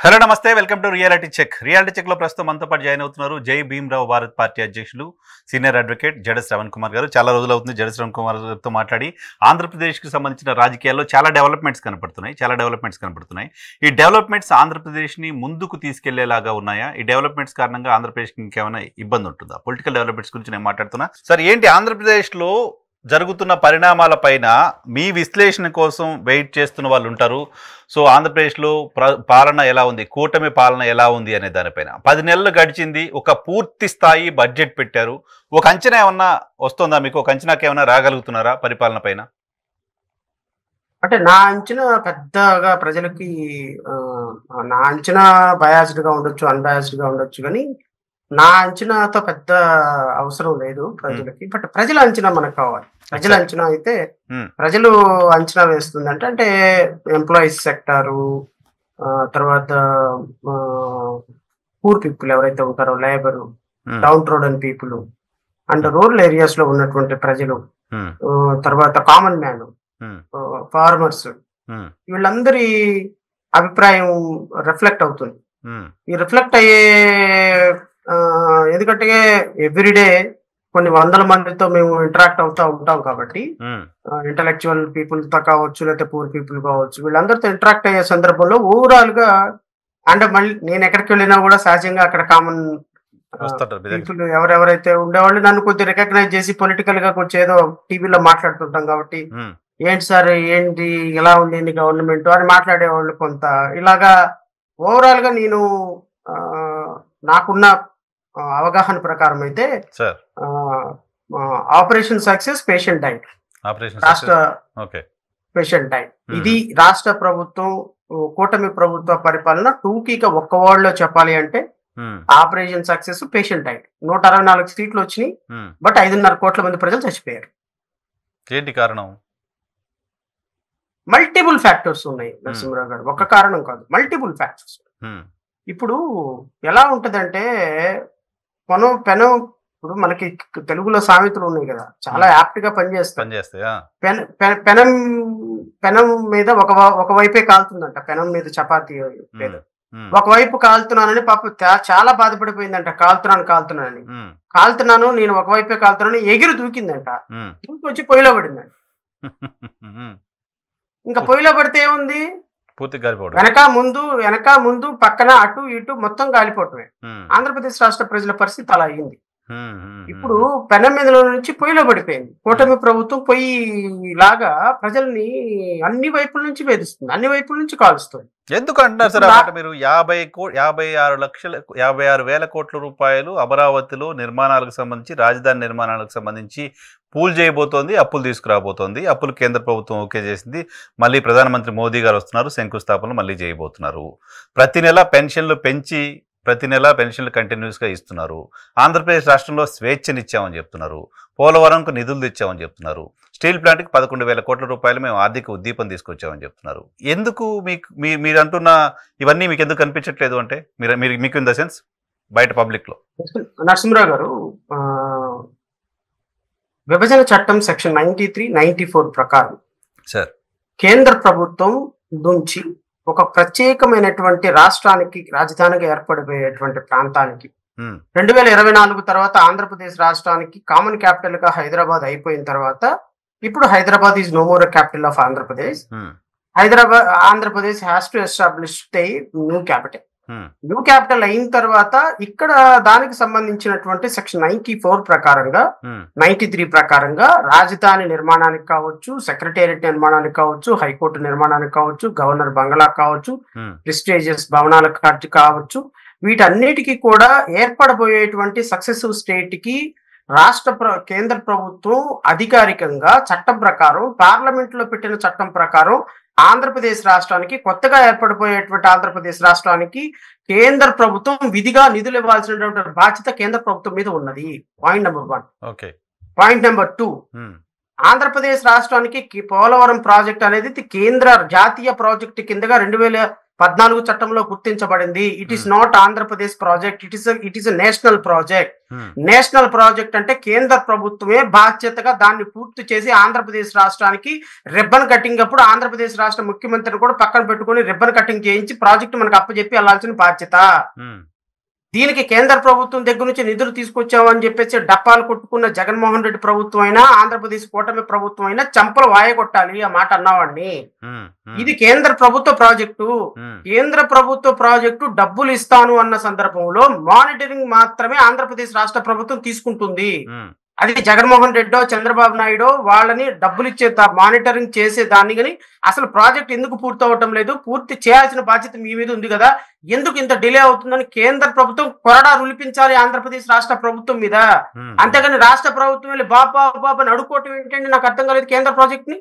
Hello నమస్తే, welcome to reality check. Reality check లో ప్రస్తుతం మనతో పాటు జాయిన్ అవుతున్నారు జై భీమ్రావ్ భారత్ పార్టీ అధ్యక్షులు సీనియర్ అడ్వకేట్ జడ శ్రవణ్ కుమార్ గారు. చాలా రోజులు అవుతుంది జడ శ్రవణ్ కుమార్ గారితో మాట్లాడి. ఆంధ్రప్రదేశ్కి సంబంధించిన రాజకీయాల్లో చాలా డెవలప్మెంట్స్ కనపడుతున్నాయి. ఈ డెవలప్మెంట్స్ ఆంధ్రప్రదేశ్ని ముందుకు తీసుకెళ్లేలాగా ఉన్నాయా? ఈ డెవలప్మెంట్స్ కారణంగా ఆంధ్రప్రదేశ్కి ఇంకేమైనా ఇబ్బంది ఉంటుందా? పొలిటికల్ డెవలప్మెంట్స్ గురించి నేను మాట్లాడుతున్నా. సార్, ఏంటి ఆంధ్రప్రదేశ్లో జరుగుతున్న పరిణామాల పైన మీ విశ్లేషణ కోసం వెయిట్ చేస్తున్న వాళ్ళు ఉంటారు. సో ఆంధ్రప్రదేశ్లో పాలన ఎలా ఉంది, కూటమి పాలన ఎలా ఉంది అనే దానిపైన 10 నెలలు గడిచింది. ఒక పూర్తి స్థాయి బడ్జెట్ పెట్టారు. ఒక అంచనా ఏమన్నా వస్తుందా మీకు? ఒక అంచనాకి ఏమన్నా రాగలుగుతున్నారా పరిపాలన పైన? అంటే నా అంచనా పెద్దగా ప్రజలకి నా అంచనా బయాస్డ్ గా ఉండొచ్చు, అన్బయాస్డ్ గా ఉండొచ్చు, కానీ నా అంచనాతో పెద్ద అవసరం లేదు ప్రజలకి. బట్ ప్రజల అంచనా మనకు కావాలి. ప్రజల అంచనా అయితే ప్రజలు అంచనా వేస్తుందంటే అంటే ఎంప్లాయీస్ సెక్టారు, తర్వాత పూర్ పీపుల్ ఎవరైతే ఉంటారో, labour, downtrodden people and rural areas లో ఉన్నటువంటి ప్రజలు, తర్వాత కామన్ మ్యాన్, ఫార్మర్స్, వీళ్ళందరి అభిప్రాయం రిఫ్లెక్ట్ అవుతుంది. ఈ రిఫ్లెక్ట్ అయ్యే ఎందుకంటే ఎవ్రీడే కొన్ని వందల మందితో మేము ఇంటరాక్ట్ అవుతా ఉంటాం కాబట్టి, ఇంటలెక్చువల్ పీపుల్ తో కావచ్చు, లేకపోతే పూర్ పీపుల్ కావచ్చు, వీళ్ళందరితో ఇంటరాక్ట్ అయ్యే సందర్భంలో ఓవరాల్ గా అంటే మళ్ళీ నేను ఎక్కడికి వెళ్ళినా కూడా సహజంగా అక్కడ కామన్ పీపుల్ ఎవరెవరైతే ఉండేవాళ్ళు నన్ను కొద్దిగా రికగ్నైజ్ చేసి పొలిటికల్ గా కొంచెం ఏదో టీవీలో మాట్లాడుతుంటాం కాబట్టి, ఏంటి సార్ ఏంటి ఇలా ఉంది గవర్నమెంట్ అని మాట్లాడేవాళ్ళు కొంత. ఇలాగా ఓవరాల్ గా నేను నాకున్న అవగాహన ప్రకారం అయితే ఆపరేషన్ సక్సెస్, పేషెంట్ డైట్, రాష్ట్ర పేషెంట్ డైట్, ఇది రాష్ట్ర ప్రభుత్వం కూటమి ప్రభుత్వ పరిపాలన టూకీగా ఒక్క వర్డ్లో చెప్పాలి అంటే ఆపరేషన్ సక్సెస్, పేషెంట్ డైట్. 164 సీట్లు వచ్చినాయి, బట్ 5.5 కోట్ల మంది ప్రజలు చచ్చిపోయారు. ఏంటి కారణం? మల్టిపుల్ ఫ్యాక్టర్స్ ఉన్నాయి నరసింహరావు గారు, ఒక్క కారణం కాదు, మల్టిపుల్ ఫ్యాక్టర్స్. ఇప్పుడు ఎలా ఉంటదంటే పెనం ఇప్పుడు మనకి తెలుగులో సామెతలు ఉన్నాయి కదా, చాలా యాప్ట్ గా పనిచేస్తాయి. పెనం మీద ఒకవైపే కాలుతుందంట, పెనం మీద చపాతీ మీద ఒకవైపు కాలుతున్నానని పాప చాలా బాధపడిపోయిందంట. కాలుతున్నాను నేను ఒకవైపే కాలుతున్నాను, ఎగిరి దూకిందంట, దూకొచ్చి పొయ్యిలో పడిందంట. ఇంకా పొయ్యిలో పడితే ఏముంది, వెనక ముందు పక్కన అటు ఇటు మొత్తం గాలిపోవటమే. ఆంధ్రప్రదేశ్ రాష్ట్ర ప్రజల పరిస్థితి అలా అయింది. ఇప్పుడు పెనం మీద నుంచి పొయ్యిలో పడిపోయింది. కూటమి ప్రభుత్వం పొయ్యి లాగా ప్రజల్ని అన్ని వైపుల నుంచి వేధిస్తుంది, అన్ని వైపుల నుంచి కాలుస్తుంది. ఎందుకు అంటున్నారు సార్? మీరు 56,00,000 కోట్ల రూపాయలు అమరావతిలో నిర్మాణాలకు సంబంధించి, రాజధాని నిర్మాణాలకు సంబంధించి పూల్ చేయబోతోంది, అప్పులు తీసుకురాబోతోంది. అప్పులు కేంద్ర ప్రభుత్వం ఓకే చేసింది. మళ్ళీ ప్రధానమంత్రి మోదీ గారు వస్తున్నారు, శంకుస్థాపనలు మళ్ళీ చేయబోతున్నారు. ప్రతి నెల పెన్షన్లు పెంచి ప్రతి నెల పెన్షన్లు కంటిన్యూస్గా ఇస్తున్నారు. ఆంధ్రప్రదేశ్ రాష్ట్రంలో స్వేచ్ఛనిచ్చామని చెప్తున్నారు. పోలవరంకు నిధులు తెచ్చామని చెప్తున్నారు. స్టీల్ ప్లాంట్కి 11,000 కోట్ల రూపాయలు మేము ఆర్థిక ఉద్దీపన తీసుకొచ్చామని చెప్తున్నారు. ఎందుకు మీరు అంటున్న ఇవన్నీ మీకు ఎందుకు కనిపించట్లేదు అంటే మీకు ఇన్ ద సెన్స్ బయట పబ్లిక్లో? నరసింహరావు గారు, విభజన చట్టం సెక్షన్ 93, 94 ప్రకారం సార్ కేంద్ర ప్రభుత్వం నుంచి ఒక ప్రత్యేకమైనటువంటి రాష్ట్రానికి రాజధానిగా ఏర్పడిపోయేటువంటి ప్రాంతానికి 2024 తర్వాత ఆంధ్రప్రదేశ్ రాష్ట్రానికి కామన్ క్యాపిటల్ గా హైదరాబాద్ అయిపోయిన తర్వాత, ఇప్పుడు Hyderabad is no more capital of Andhra Pradesh. Andhra Pradesh has to establish new capital. New capital అయిన తర్వాత ఇక్కడ దానికి సంబంధించినటువంటి సెక్షన్ 94 ప్రకారంగా, 93 ప్రకారంగా రాజధాని నిర్మాణానికి కావచ్చు, సెక్రటేరియట్ నిర్మాణానికి కావచ్చు, హైకోర్టు నిర్మాణానికి కావచ్చు, గవర్నర్ బంగ్లా కావచ్చు, ప్రెస్టీజియస్ భవనాలకు కావచ్చు, వీటన్నిటికీ కూడా ఏర్పడబోయేటువంటి సక్సెసివ్ స్టేట్ కి కేంద్ర ప్రభుత్వం అధికారికంగా చట్టం ప్రకారం, పార్లమెంట్ లో పెట్టిన చట్టం ప్రకారం ఆంధ్రప్రదేశ్ రాష్ట్రానికి, కొత్తగా ఏర్పడిపోయేటువంటి ఆంధ్రప్రదేశ్ రాష్ట్రానికి కేంద్ర ప్రభుత్వం విధిగా నిధులు ఇవ్వాల్సినటువంటి బాధ్యత కేంద్ర ప్రభుత్వం మీద ఉన్నది. Point number 1. Point number 2, Andhra Pradesh రాష్ట్రానికి పోలవరం ప్రాజెక్ట్ అనేది కేంద్ర జాతీయ ప్రాజెక్టు కిందగా 14 చట్టంలో గుర్తించబడింది. It is not Andhra Pradesh project, it is national project. National project అంటే కేంద్ర ప్రభుత్వమే బాధ్యతగా దాన్ని పూర్తి చేసి ఆంధ్రప్రదేశ్ రాష్ట్రానికి రిబ్బన్ కటింగ్ అప్పుడు ఆంధ్రప్రదేశ్ రాష్ట్ర ముఖ్యమంత్రిని కూడా పక్కన పెట్టుకుని రిబ్బన్ కటింగ్ చేయించి ప్రాజెక్టు మనకు అప్పచెప్పి వెళ్లాల్సిన బాధ్యత. దీనికి కేంద్ర ప్రభుత్వం దగ్గర నుంచి నిధులు తీసుకొచ్చామని చెప్పేసి డప్పాలు కొట్టుకున్న జగన్మోహన్ రెడ్డి ప్రభుత్వం అయినా ఆంధ్రప్రదేశ్ కూటమి ప్రభుత్వం అయినా చంపలు వాయగొట్టాలి ఆ మాట అన్నావాడిని. ఇది కేంద్ర ప్రభుత్వ ప్రాజెక్టు. కేంద్ర ప్రభుత్వ ప్రాజెక్టు డబ్బులు ఇస్తాను అన్న సందర్భంలో మానిటరింగ్ మాత్రమే ఆంధ్రప్రదేశ్ రాష్ట్ర ప్రభుత్వం తీసుకుంటుంది. అది జగన్మోహన్ రెడ్డో చంద్రబాబు నాయుడు వాళ్ళని డబ్బులు ఇచ్చే మానిటరింగ్ చేసే దాన్ని కానీ అసలు ప్రాజెక్ట్ ఎందుకు పూర్తి అవటం లేదు, పూర్తి చేయాల్సిన బాధ్యత మీ మీద ఉంది కదా, ఎందుకు ఇంత డిలే అవుతుందని కేంద్ర ప్రభుత్వం కొరడా రులిపించాలి ఆంధ్రప్రదేశ్ రాష్ట్ర ప్రభుత్వం మీద. అంతేగాని రాష్ట్ర ప్రభుత్వం వెళ్ళి బాబా అని అడుక్కోవటం ఏంటండి, నాకు అర్థం కాలేదు. కేంద్ర ప్రాజెక్ట్ ని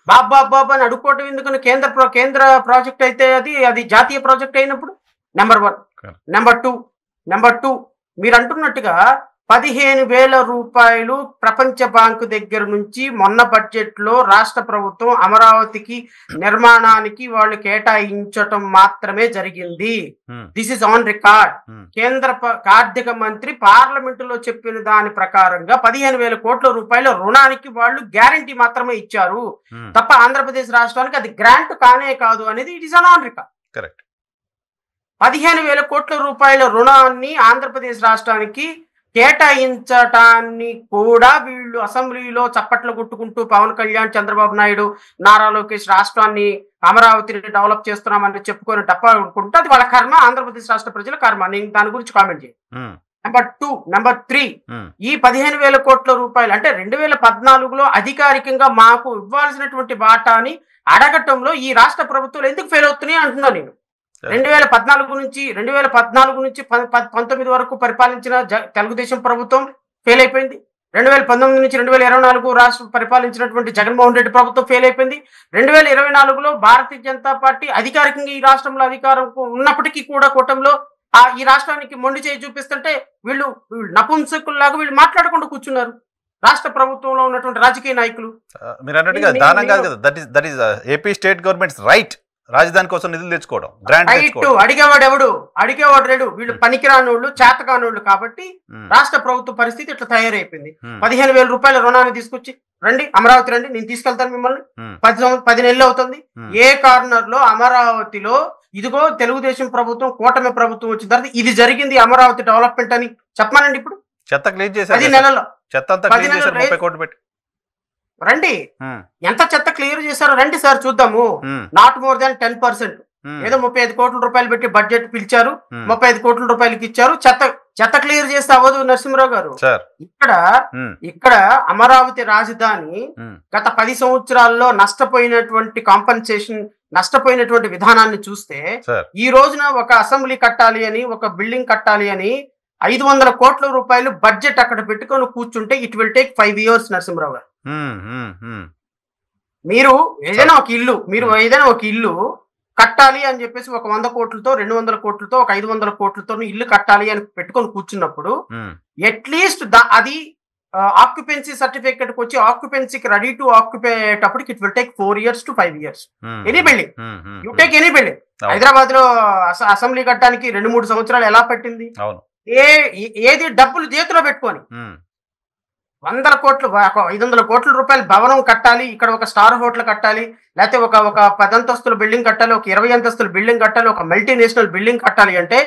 బాబా అని అడుక్కోవటం ఎందుకని? కేంద్ర ప్రాజెక్ట్ అయితే అది జాతీయ ప్రాజెక్ట్ అయినప్పుడు నెంబర్ 1. నెంబర్ టూ మీరు అంటున్నట్టుగా 15,000 రూపాయలు ప్రపంచ బ్యాంకు దగ్గర నుంచి మొన్న బడ్జెట్ లో రాష్ట్ర ప్రభుత్వం అమరావతికి నిర్మాణానికి వాళ్ళు కేటాయించటం మాత్రమే జరిగింది. This is on record. కేంద్ర ఆర్థిక మంత్రి పార్లమెంట్ లో చెప్పిన దాని ప్రకారంగా 15,000 కోట్ల రూపాయల రుణానికి వాళ్ళు గ్యారంటీ మాత్రమే ఇచ్చారు తప్ప ఆంధ్రప్రదేశ్ రాష్ట్రానికి అది గ్రాంట్ కానే కాదు అనేది it is on record. Correct. 15,000 కోట్ల రూపాయల రుణాన్ని ఆంధ్రప్రదేశ్ రాష్ట్రానికి కేటాయించటాన్ని కూడా వీళ్ళు అసెంబ్లీలో చప్పట్లు కొట్టుకుంటూ పవన్ కళ్యాణ్, చంద్రబాబు నాయుడు, నారా లోకేష్ రాష్ట్రాన్ని అమరావతిని డెవలప్ చేస్తున్నామని చెప్పుకొని తప్పకుంటే అది వాళ్ళ కర్మ, ఆంధ్రప్రదేశ్ రాష్ట్ర ప్రజల కర్మ. నేను దాని గురించి కామెంట్ చేయను. నెంబర్ 3 ఈ 15,000 కోట్ల రూపాయలు అంటే 2014లో అధికారికంగా మాకు ఇవ్వాల్సినటువంటి వాటాని అడగటంలో ఈ రాష్ట్ర ప్రభుత్వాలు ఎందుకు ఫెయిల్ అవుతున్నాయి అంటున్నా నేను. 2014 నుంచి 19 వరకు పరిపాలించిన తెలుగుదేశం ప్రభుత్వం ఫెయిల్ అయిపోయింది. 2019 నుంచి 2024 రాష్ట్ర పరిపాలించినటువంటి జగన్మోహన్ రెడ్డి ప్రభుత్వం ఫెయిల్ అయిపోయింది. 2024లో భారతీయ జనతా పార్టీ అధికారికంగా ఈ రాష్ట్రంలో అధికారం ఉన్నప్పటికీ కూడా కూటమిలో ఈ రాష్ట్రానికి మొండి చేయి చూపిస్తుంటే వీళ్ళు నపుంసకుల్లాగా వీళ్ళు మాట్లాడకుండా కూర్చున్నారు రాష్ట్ర ప్రభుత్వంలో ఉన్నటువంటి రాజకీయ నాయకులు. మీరు అన్నట్టుగా దానం కాదు కదా, that is AP state governments right. రాజధాని కోసం నిధులు తెచ్చుకోవడం అడిగేవాడు లేడు. వీళ్ళు పనికిరానోళ్ళు, చేతకానోళ్ళు కాబట్టి రాష్ట్ర ప్రభుత్వ పరిస్థితి ఇట్లా తయారైపోయింది. 15,000 రూపాయల రుణాన్ని తీసుకొచ్చి రండి అమరావతి రండి, నేను తీసుకెళ్తాను మిమ్మల్ని, 10 నెలలు అవుతుంది. ఏ కార్నర్ లో అమరావతిలో ఇదిగో తెలుగుదేశం ప్రభుత్వం, కూటమి ప్రభుత్వం వచ్చిన తర్వాత ఇది జరిగింది అమరావతి డెవలప్మెంట్ అని చెప్పమానండి. ఇప్పుడు చెత్త క్లీన్ చేశారు, 10 నెలల్లో చెత్త అంతా క్లీన్ చేశారు, 30 కోట్లు పెట్టి. రండి, ఎంత చెత్త క్లియర్ చేశారో రండి సార్ చూద్దాము. Not more than 10%. ఏదో 35 కోట్ల రూపాయలు పెట్టి బడ్జెట్ పిలిచారు, 35 కోట్ల రూపాయలకి ఇచ్చారు. చెత్త క్లియర్ చేస్తే అవ్వదు నరసింహరావు గారు. ఇక్కడ అమరావతి రాజధాని గత 10 సంవత్సరాల్లో నష్టపోయినటువంటి కాంపన్సేషన్, నష్టపోయినటువంటి విధానాన్ని చూస్తే ఈ రోజున ఒక అసెంబ్లీ కట్టాలి అని, ఒక బిల్డింగ్ కట్టాలి అని 500 కోట్ల రూపాయలు బడ్జెట్ అక్కడ పెట్టుకొని కూర్చుంటే it will take 5 years Narasimha Rao గారు. మీరు ఏదైనా ఒక ఇల్లు కట్టాలి అని చెప్పేసి ఒక 100 కోట్లతో, 200 కోట్లతో, ఒక 500 కోట్లతో ఇల్లు కట్టాలి అని పెట్టుకొని కూర్చున్నప్పుడు అట్లీస్ట్ అది ఆక్యుపెన్సీ సర్టిఫికేట్ కి వచ్చి ఆక్యుపెన్సీకి రెడీ టు ఆక్యుపై అయ్యేటప్పటికి it will take 4 years to 5 years. Any building you take any building. Hyderabad లో అసెంబ్లీ కట్టడానికి 2-3 సంవత్సరాలు ఎలా పట్టింది? ఏది డబ్బులు చేతిలో పెట్టుకొని 100 కోట్లు, 500 కోట్ల రూపాయలు భవనం కట్టాలి, ఇక్కడ ఒక స్టార్ హోటల్ కట్టాలి, లేకపోతే ఒక 10 అంతస్తుల బిల్డింగ్ కట్టాలి, ఒక 20 అంతస్తుల బిల్డింగ్ కట్టాలి, ఒక మల్టీనేషనల్ బిల్డింగ్ కట్టాలి అంటే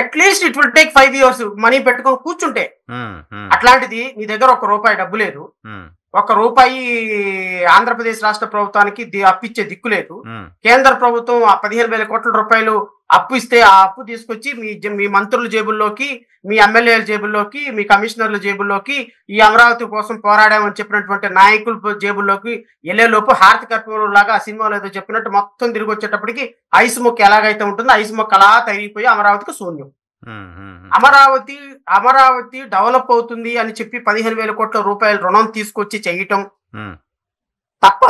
at least it will take 5 years money పెట్టుకొని కూర్చుంటే. అట్లాంటిది నీ దగ్గర ₹1 డబ్బు లేదు, ₹1 ఆంధ్రప్రదేశ్ రాష్ట్ర ప్రభుత్వానికి అప్పిచ్చే దిక్కు లేదు. కేంద్ర ప్రభుత్వం 15,000 కోట్ల రూపాయలు అప్పు ఇస్తే ఆ అప్పు తీసుకొచ్చి మీ మంత్రుల జేబుల్లోకి, మీ ఎమ్మెల్యేల జేబుల్లోకి, మీ కమిషనర్ల జేబుల్లోకి, ఈ అమరావతి కోసం పోరాడామని చెప్పినటువంటి నాయకుల జేబుల్లోకి వెళ్లేలోపు హారతి కర్పూరం లాగా ఆ సినిమాలో ఏదో చెప్పినట్టు మొత్తం తిరిగి వచ్చేటప్పటికి ఐస్ మొక్క ఎలాగైతే ఉంటుందో ఐస్ మొక్క అలా తరిగిపోయి అమరావతికి శూన్యం. అమరావతి డెవలప్ అవుతుంది అని చెప్పి 15,000 కోట్ల రూపాయల రుణం తీసుకొచ్చి చేయటం తప్ప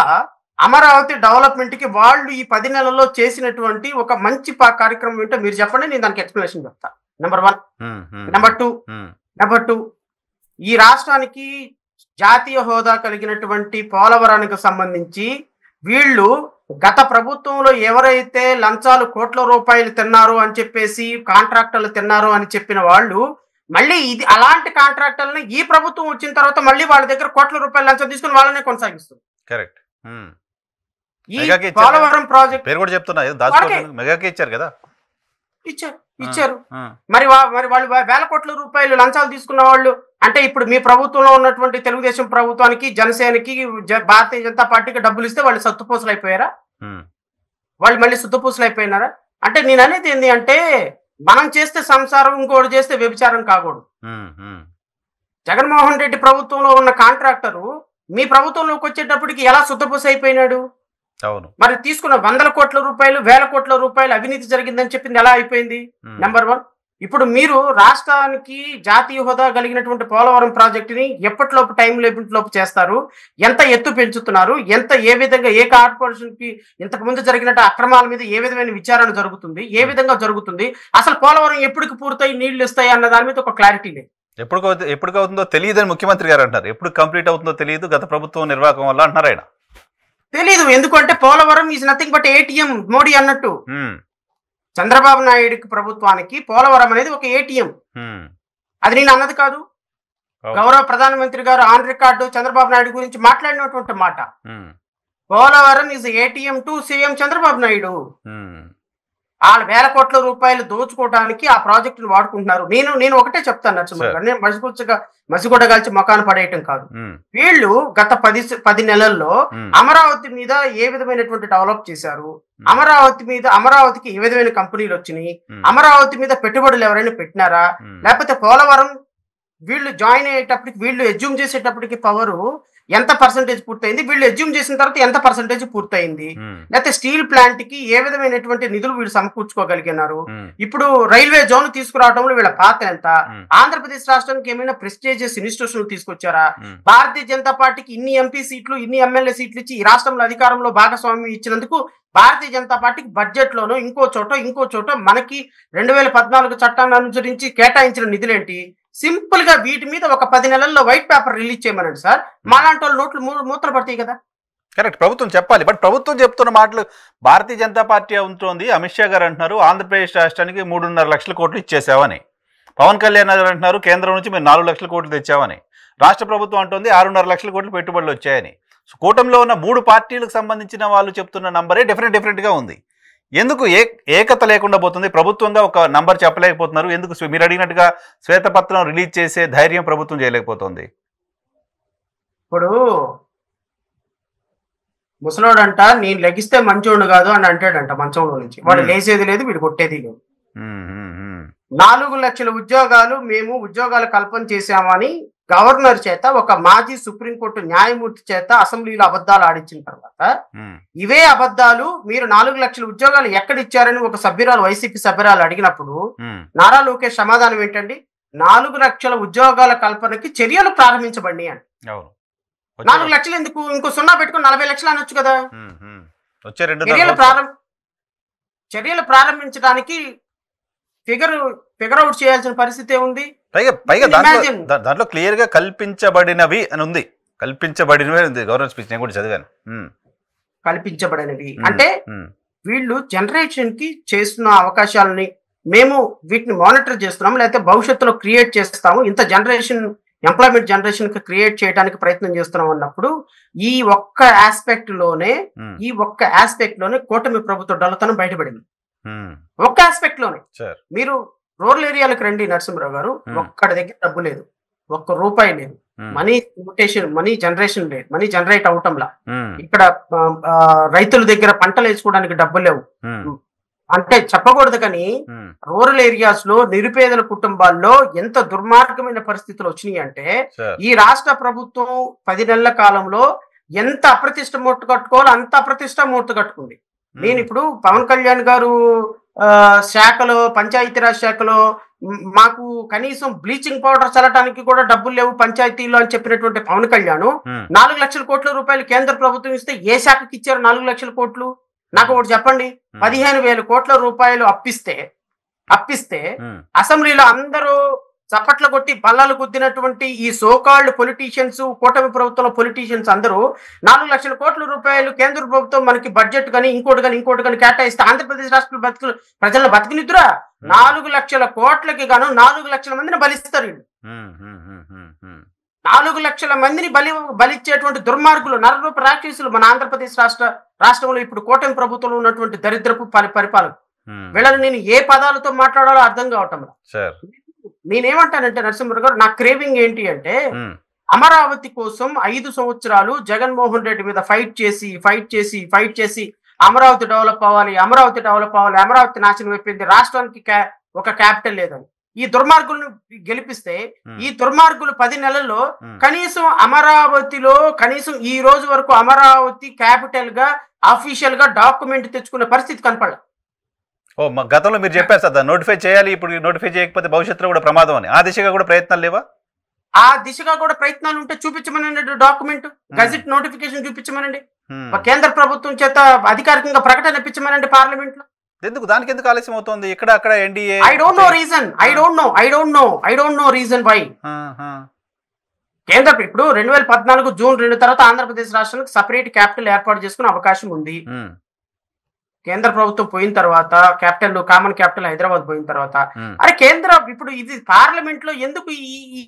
అమరావతి డెవలప్మెంట్ కి వాళ్ళు ఈ 10 నెలల్లో చేసినటువంటి ఒక మంచి కార్యక్రమం ఏంటో మీరు చెప్పండి, నేను దానికి ఎక్స్ప్లెనేషన్ చెప్తా. నెంబర్ 1. నెంబర్ టూ ఈ రాష్ట్రానికి జాతీయ హోదా కలిగినటువంటి పోలవరానికి సంబంధించి వీళ్ళు గత ప్రభుత్వంలో ఎవరైతే లంచాలు కోట్ల రూపాయలు తిన్నారు అని చెప్పేసి కాంట్రాక్టర్లు తిన్నారు అని చెప్పిన వాళ్ళు మళ్ళీ ఇది అలాంటి కాంట్రాక్టర్లని ఈ ప్రభుత్వం వచ్చిన తర్వాత మళ్ళీ వాళ్ళ దగ్గర కోట్ల రూపాయలు లంచం తీసుకుని వాళ్ళనే కొనసాగిస్తుంది. కరెక్ట్. ఈ పోలవరం ప్రాజెక్ట్ పేరు కూడా చెప్తున్నా, దాచుకోవడానికి మెగాకి ఇచ్చారు కదా. ఇచ్చారు. మరి వాళ్ళు వేల కోట్ల రూపాయలు లంచాలు తీసుకున్న వాళ్ళు అంటే ఇప్పుడు మీ ప్రభుత్వంలో ఉన్నటువంటి తెలుగుదేశం ప్రభుత్వానికి, జనసేనకి, భారతీయ జనతా పార్టీకి డబ్బులు ఇస్తే వాళ్ళు సత్తుపూసలు అయిపోయారా? వాళ్ళు మళ్ళీ సుత్తపూసలు అయిపోయినారా? అంటే నేను అనేది ఏంటి అంటే మనం చేస్తే సంసారం, ఇంకోటి చేస్తే వ్యభిచారం కాకూడదు. జగన్మోహన్ రెడ్డి ప్రభుత్వంలో ఉన్న కాంట్రాక్టరు మీ ప్రభుత్వంలోకి వచ్చేటప్పటికి ఎలా సుత్తపూస అయిపోయినాడు? అవును. మరి తీసుకున్న 100 కోట్ల రూపాయలు, 1000 కోట్ల రూపాయలు అవినీతి జరిగిందని చెప్పింది ఎలా అయిపోయింది? నెంబర్ 1. ఇప్పుడు మీరు రాష్ట్రానికి జాతీయ హోదా కలిగినటువంటి పోలవరం ప్రాజెక్టుని ఎప్పటిలోపు టైం లిమిట్లోపు చేస్తారు, ఎంత ఎత్తు పెంచుతున్నారు, ఏ విధంగా ఏ కార్పొరేషన్ కి ఇంతకు ముందు జరిగినట్టు అక్రమాల మీద ఏ విధమైన విచారణ జరుగుతుంది, ఏ విధంగా జరుగుతుంది, అసలు పోలవరం ఎప్పటికి పూర్తయి నీళ్లు ఇస్తాయి అన్న దాని మీద ఒక క్లారిటీ లేదు. ఎప్పుడు అవుతుందో తెలియదని ముఖ్యమంత్రి గారు అంటారు. ఎప్పుడు కంప్లీట్ అవుతుందో తెలియదు గత ప్రభుత్వం నిర్వాహకం వల్ల అంటున్నారు ఆయన. తెలీదు, ఎందుకంటే Polavaram is nothing but ATM. Modi అన్నట్టు చంద్రబాబు నాయుడు ప్రభుత్వానికి పోలవరం అనేది ఒక ఏటీఎం. అది నేను అన్నది కాదు. గౌరవ ప్రధానమంత్రి గారు ఆన్ రికార్డు చంద్రబాబు నాయుడు గురించి మాట్లాడినటువంటి మాట. Polavaram is ATM to CM Chandrababu Naidu. వాళ్ళ 1000 కోట్ల రూపాయలు దోచుకోవడానికి ఆ ప్రాజెక్టును వాడుకుంటున్నారు. నేను ఒకటే చెప్తాను నరసింహ గారు, నేను మసిగొడ్డ కలిసి మొఖాన్ని పడేయటం కాదు. వీళ్ళు గత 10 నెలల్లో అమరావతి మీద ఏ విధమైనటువంటి డెవలప్ చేశారు, అమరావతికి ఏ విధమైన కంపెనీలు వచ్చినాయి, అమరావతి మీద పెట్టుబడులు ఎవరైనా పెట్టినారా, లేకపోతే పోలవరం వీళ్ళు జాయిన్ అయ్యేటప్పటికి, వీళ్ళు ఎజ్యూమ్ చేసేటప్పటికి పవరు ఎంత పర్సెంటేజ్ పూర్తయింది, వీళ్ళు ఎజ్యూమ్ చేసిన తర్వాత ఎంత పర్సెంటేజ్ పూర్తయింది, లేకపోతే స్టీల్ ప్లాంట్ కి ఏ విధమైనటువంటి నిధులు వీళ్ళు సమకూర్చుకోగలిగినారు, ఇప్పుడు రైల్వే జోన్ తీసుకురావడంలో వీళ్ళ పాత్ర ఎంత, ఆంధ్రప్రదేశ్ రాష్ట్రానికి ఏమైనా ప్రెస్టీజియస్ ఇన్స్టిట్యూషన్ తీసుకొచ్చారా, భారతీయ జనతా పార్టీకి ఇన్ని ఎంపీ సీట్లు, ఇన్ని ఎమ్మెల్యే సీట్లు ఇచ్చి ఈ రాష్ట్రంలో అధికారంలో భాగస్వామ్యం ఇచ్చినందుకు భారతీయ జనతా పార్టీకి బడ్జెట్ లోనో ఇంకో చోట మనకి 2014 చట్టాన్ని అనుసరించి కేటాయించిన నిధులేంటి? సింపుల్ గా వీటి మీద ఒక 10 నెలల్లో వైట్ పేపర్ రిలీజ్ చేయమనండి సార్. మాలాంటి వాళ్ళు నోట్లు మూత్ర పడతాయి కదా. కరెక్ట్, ప్రభుత్వం చెప్పాలి. బట్ ప్రభుత్వం చెప్తున్న మాటలు భారతీయ జనతా పార్టీ ఉంటుంది. అమిత్ షా గారు అంటున్నారు ఆంధ్రప్రదేశ్ రాష్ట్రానికి 3.5 లక్షల కోట్లు ఇచ్చేసావని. పవన్ కళ్యాణ్ గారు అంటున్నారు కేంద్రం నుంచి మేము 4 లక్షల కోట్లు తెచ్చామని. రాష్ట్ర ప్రభుత్వం అంటుంది 6.5 లక్షల కోట్లు పెట్టుబడులు వచ్చాయని. కూటమిలో ఉన్న 3 పార్టీలకు సంబంధించిన వాళ్ళు చెప్తున్న నంబరే డిఫరెంట్గా ఉంది. ఎందుకు ఏకత లేకుండా పోతుంది? ప్రభుత్వంగా ఒక నంబర్ చెప్పలేకపోతున్నారు. ఎందుకు మీరు అడిగినట్టుగా శ్వేతపత్రం రిలీజ్ చేసే ధైర్యం ప్రభుత్వం చేయలేకపోతుంది? ఇప్పుడు ముసలోడంట నేను లెగిస్తే మంచోడు కాదు అని అంటాడంట మంచంలో నుంచి. వాడు లేచేది లేదు, వీడు కొట్టేది లేదు. 4 లక్షల ఉద్యోగాలు మేము ఉద్యోగాల కల్పన చేశామని గవర్నర్ చేత, ఒక మాజీ సుప్రీంకోర్టు న్యాయమూర్తి చేత అసెంబ్లీలో అబద్ధాలు ఆడించిన తర్వాత ఇవే అబద్ధాలు మీరు 4 లక్షల ఉద్యోగాలు ఎక్కడిచ్చారని ఒక సభ్యురాలు, వైసీపీ సభ్యురాలు అడిగినప్పుడు నారా లోకేష్ సమాధానం ఏంటండి? 4 లక్షల ఉద్యోగాల కల్పనకి చర్యలు ప్రారంభించబడి అని. 4 లక్షలు ఎందుకు? ఇంకో 0 పెట్టుకుని 40 లక్షలు అనొచ్చు కదా. చర్యలు ప్రారంభించడానికి ఫిగర్ అవుట్ చేయాల్సిన పరిస్థితి ఉంది. పైగా దాంట్లో క్లియర్ గా కల్పించబడినవి అని ఉంది. కల్పించబడినవి ఉంది గవర్నర్ స్పీచ్, నేను కూడా చదివాను. కల్పించబడినవి అంటే వీళ్ళు జనరేషన్ కి చేస్తున్న అవకాశాలని మేము వీటిని మానిటర్ చేస్తున్నాము, లేకపోతే భవిష్యత్తులో క్రియేట్ చేస్తాము, ఇంత ఎంప్లాయ్మెంట్ జనరేషన్ కి క్రియేట్ చేయడానికి ప్రయత్నం చేస్తున్నాం అన్నప్పుడు ఈ ఒక్క ఆస్పెక్ట్ లోనే కూటమి ప్రభుత్వ డొల్లతనం బయటపడింది. ఒక్క ఆస్పెక్ట్ లోనే. మీరు రూరల్ ఏరియాలకు రండి నరసింహరావు గారు, ఒక్కడి దగ్గర డబ్బు లేదు, ఒక్క రూపాయి లేదు, మనీ జనరేషన్ లేదు, మనీ జనరేట్ అవటంలా. ఇక్కడ రైతుల దగ్గర పంటలు వేసుకోవడానికి డబ్బు లేవు. అంటే చెప్పకూడదు కానీ రూరల్ ఏరియాస్ లో నిరుపేదల కుటుంబాల్లో ఎంత దుర్మార్గమైన పరిస్థితులు వచ్చినాయి అంటే ఈ రాష్ట్ర ప్రభుత్వం 10 నెలల కాలంలో ఎంత అప్రతిష్ట మూట కట్టుకోవాలో అంత అప్రతిష్ట మూట కట్టుకుంది. నేను ఇప్పుడు పవన్ కళ్యాణ్ గారు శాఖలో, పంచాయతీరాజ్ శాఖలో మాకు కనీసం బ్లీచింగ్ పౌడర్ చల్లటానికి కూడా డబ్బులు లేవు పంచాయతీలో అని చెప్పినటువంటి పవన్ కళ్యాణ్ 4 లక్షల కోట్ల రూపాయలు కేంద్ర ప్రభుత్వం ఇస్తే ఏ శాఖకి ఇచ్చారు 4 లక్షల కోట్లు? నాకు ఒకటి చెప్పండి. 15,000 కోట్ల రూపాయలు అప్పిస్తే అసెంబ్లీలో అందరూ చప్పట్లు కొట్టి బల్లాలు గుద్దినటువంటి ఈ సోకాల్డ్ పొలిటీషియన్స్, కూటమి ప్రభుత్వంలో పొలిటీషియన్స్ అందరూ 4 లక్షల కోట్ల రూపాయలు కేంద్ర ప్రభుత్వం మనకి బడ్జెట్ కానీ ఇంకోటి కానీ కేటాయిస్తే ఆంధ్రప్రదేశ్ రాష్ట్ర ప్రజలను బతికినిద్దురా 4 లక్షల కోట్లకి గాను 4 లక్షల మందిని బలిస్తారు వీళ్ళు. 4 లక్షల మందిని బలిచ్చేటువంటి దుర్మార్గులు, నరరూప రాక్షసులు మన ఆంధ్రప్రదేశ్ రాష్ట్రంలో ఇప్పుడు కూటమి ప్రభుత్వంలో ఉన్నటువంటి దరిద్రపు పరిపాలన. వీళ్ళని నేను ఏ పదాలతో మాట్లాడాలో అర్థం కావటం. నేనేమంటానంటే నరసింహరావు గారు, నా క్రేవింగ్ ఏంటి అంటే అమరావతి కోసం 5 సంవత్సరాలు జగన్మోహన్ రెడ్డి మీద ఫైట్ చేసి అమరావతి డెవలప్ అవ్వాలి, అమరావతి నాశనం అయిపోయింది, రాష్ట్రానికి ఒక క్యాపిటల్ లేదని ఈ దుర్మార్గులను గెలిపిస్తే ఈ దుర్మార్గులు 10 నెలల్లో కనీసం అమరావతిలో ఈ రోజు వరకు అమరావతి క్యాపిటల్ గా అఫీషియల్ గా డాక్యుమెంట్ తెచ్చుకునే పరిస్థితి కనపడలేదు. గతంలో మీరు చెప్పారు సార్ నోటిఫై చేయాలి, ఇప్పుడు నోటిఫై చేయకపోతే భవిష్యత్తులో కూడా ప్రమాదం అని. ఆ దిశగా కూడా ప్రయత్నాలు లేవా? ఆ దిశగా కూడా ప్రయత్నాలు ఉంటే చూపించమనండి, డాక్యుమెంట్ గజెట్ నోటిఫికేషన్ చూపించమనండి, కేంద్ర ప్రభుత్వం చేత అధికారికంగా ప్రకటన ఇప్పించమనండి పార్లమెంట్ లో. ఎందుకు దానికి ఎందుకు ఆలస్యం అవుతుంది? ఇక్కడ అక్కడ NDA I don't know reason why కేంద్ర ఇప్పుడు 2014 జూన్ 2 తర్వాత ఆంధ్రప్రదేశ్ రాష్ట్రానికి సపరేట్ క్యాపిటల్ ఏర్పాటు చేసుకునే అవకాశం ఉంది. కేంద్ర ప్రభుత్వం పోయిన తర్వాత కామన్ క్యాపిటల్ హైదరాబాద్ పోయిన తర్వాత అరే ఇప్పుడు ఇది పార్లమెంట్ లో ఎందుకు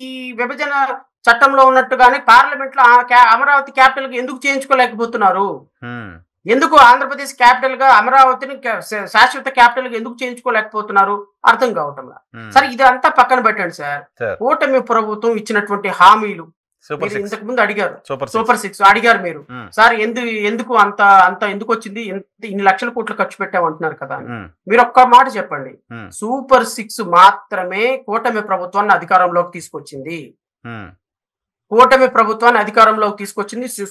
ఈ విభజన చట్టంలో ఉన్నట్టుగానే పార్లమెంట్ లో అమరావతి క్యాపిటల్ గా ఎందుకు చేయించుకోలేకపోతున్నారు? ఎందుకు ఆంధ్రప్రదేశ్ క్యాపిటల్ గా అమరావతిని శాశ్వత క్యాపిటల్ గా ఎందుకు చేయించుకోలేకపోతున్నారు అర్థం కావటంలా. సరే ఇది అంతా పక్కన పెట్టండి సార్. కూటమి ప్రభుత్వం ఇచ్చినటువంటి హామీలు ఇంతకు ముందు అడిగారు, సూపర్ 6 అడిగారు మీరు, సార్ ఎందుకు అంత ఎందుకు వచ్చింది, ఇన్ని లక్షల కోట్లు ఖర్చు పెట్టామంటున్నారు కదా. మీరు ఒక్క మాట చెప్పండి, సూపర్ 6 మాత్రమే కూటమి ప్రభుత్వాన్ని అధికారంలోకి తీసుకొచ్చింది.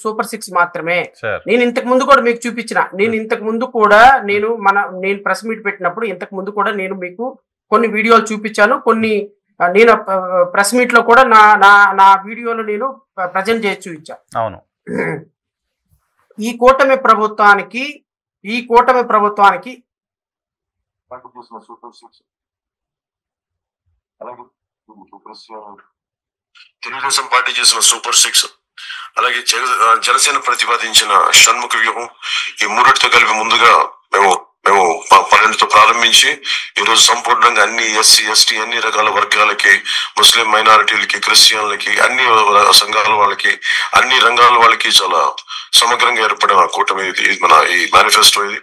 సూపర్ 6 మాత్రమే. నేను ఇంతకు ముందు కూడా మీకు చూపించిన, నేను ప్రెస్ మీట్ పెట్టినప్పుడు ఇంతకు ముందు కూడా నేను మీకు కొన్ని వీడియోలు చూపించాను, కొన్ని నేను ప్రెస్ మీట్ లో కూడా నా వీడియోలు నేను ప్రజెంట్ చేసి చూపించాను. అవును, ఈ కూటమి ప్రభుత్వానికి తెలుగుదేశం పార్టీ చేసిన సూపర్ 6, అలాగే జనసేన ప్రతిపాదించిన షణ్ముఖ వ్యూహం, ఈ మూడిటితో కలిపి ముందుగా మేము 12తో ప్రారంభించి ఈరోజు సంపూర్ణంగా అన్ని ఎస్సీ ఎస్టీ అన్ని రకాల వర్గాలకి, ముస్లిం మైనారిటీలకి, క్రిస్టియన్లకి, అన్ని సంఘాల వాళ్ళకి, అన్ని రంగాల వాళ్ళకి చాలా సమగ్రంగా ఏర్పడిన కూటమి మన ఈ మేనిఫెస్టో. ఇది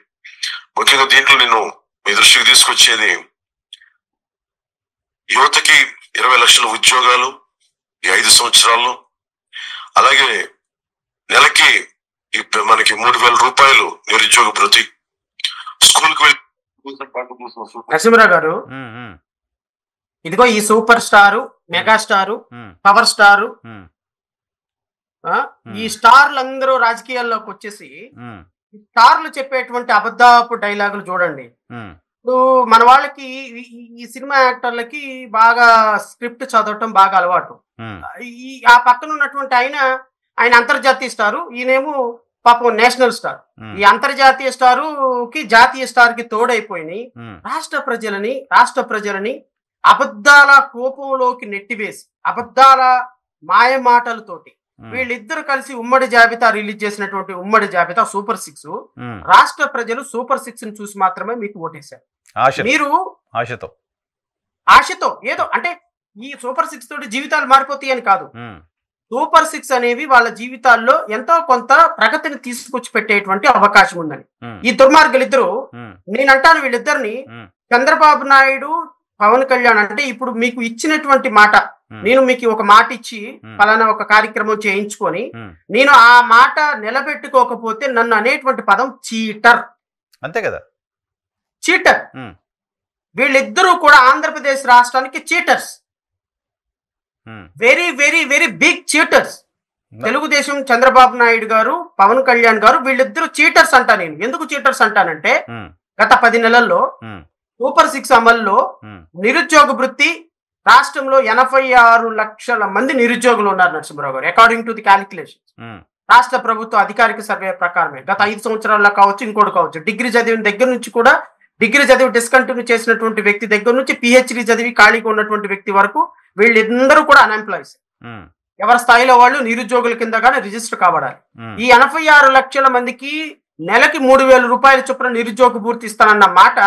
ముఖ్యంగా దీంట్లో నేను మీ దృష్టికి తీసుకొచ్చేది యువతకి 20 లక్షల ఉద్యోగాలు ఈ 5 సంవత్సరాల్లో, అలాగే నెలకి మనకి 3,000 రూపాయలు నిరుద్యోగ భృతి, స్కూల్కి వెళ్ళి. నరసింహరావు గారు, ఇదిగో ఈ super star, megastar, power star, ఈ స్టార్లు అందరూ రాజకీయాల్లోకి వచ్చేసి స్టార్లు చెప్పేటువంటి అబద్ధపు డైలాగులు చూడండి. ఇప్పుడు మన వాళ్ళకి ఈ సినిమా యాక్టర్లకి బాగా స్క్రిప్ట్ చదవటం బాగా అలవాటు. ఆ పక్కన ఉన్నటువంటి ఆయన అంతర్జాతీయ స్టారు, ఈయనేమో పాపం నేషనల్ స్టార్. ఈ అంతర్జాతీయ స్టారుకి జాతీయ స్టార్ కి తోడైపోయి రాష్ట్ర ప్రజలని అబద్ధాల కోపంలోకి నెట్టివేసి అబద్ధాల మాయ మాటలతోటి వీళ్ళిద్దరు కలిసి ఉమ్మడి జాబితా రిలీజ్ చేసినటువంటి ఉమ్మడి జాబితా సూపర్ 6. రాష్ట్ర ప్రజలు సూపర్ 6 ని చూసి మాత్రమే మీకు ఓటేశారు. మీరు ఆశతో ఏదో అంటే ఈ సూపర్ 6 తోటి జీవితాలు మారిపోతాయి అని కాదు. సూపర్ 6 అనేవి వాళ్ళ జీవితాల్లో ఎంతో కొంత ప్రగతిని తీసుకొచ్చి పెట్టేటువంటి అవకాశం ఉందని ఈ దుర్మార్గులిద్దరూ, నేనంటాను వీళ్ళిద్దరిని, చంద్రబాబు నాయుడు, పవన్ కళ్యాణ్, అంటే ఇప్పుడు మీకు ఇచ్చినటువంటి మాట, నేను మీకు ఒక మాట ఇచ్చి పలానా ఒక కార్యక్రమం చేయించుకొని నేను ఆ మాట నిలబెట్టుకోకపోతే నన్ను అనేటువంటి పదం చీటర్. అంతే కదా, చీటర్. వీళ్ళిద్దరూ కూడా ఆంధ్రప్రదేశ్ రాష్ట్రానికి cheaters, very very very big cheaters. Telugu Desam Chandrababu Naidu గారు, పవన్ కళ్యాణ్ గారు, వీళ్ళిద్దరూ చీటర్స్ అంటా. నేను ఎందుకు చీటర్స్ అంటానంటే గత 10 నెలల్లో సూపర్ 6 అమల్లో నిరుద్యోగ వృత్తి రాష్ట్రంలో 86 లక్షల మంది నిరుద్యోగులు ఉన్నారు నరసింహరావు గారు, అకార్డింగ్ టు ది క్యాలిక్యులేషన్. రాష్ట్ర ప్రభుత్వ అధికారిక సర్వే ప్రకారమే గత 5 సంవత్సరాల్లో కావచ్చు, ఇంకోటి కావచ్చు, డిగ్రీ చదివిన దగ్గర నుంచి కూడా డిగ్రీ చదివి డిస్కంటిన్యూ చేసినటువంటి వ్యక్తి దగ్గర నుంచి పిహెచ్డి చదివి ఖాళీగా ఉన్నటువంటి వ్యక్తి వరకు వీళ్ళందరూ కూడా అన్ఎంప్లాయీస్. ఎవరి స్థాయిలో వాళ్ళు నిరుద్యోగుల కిందగానే రిజిస్టర్ కాబడాలి. ఈ 86 లక్షల మందికి నెలకి 3,000 రూపాయల చొప్పున నిరుద్యోగ భృతి ఇస్తానన్న మాట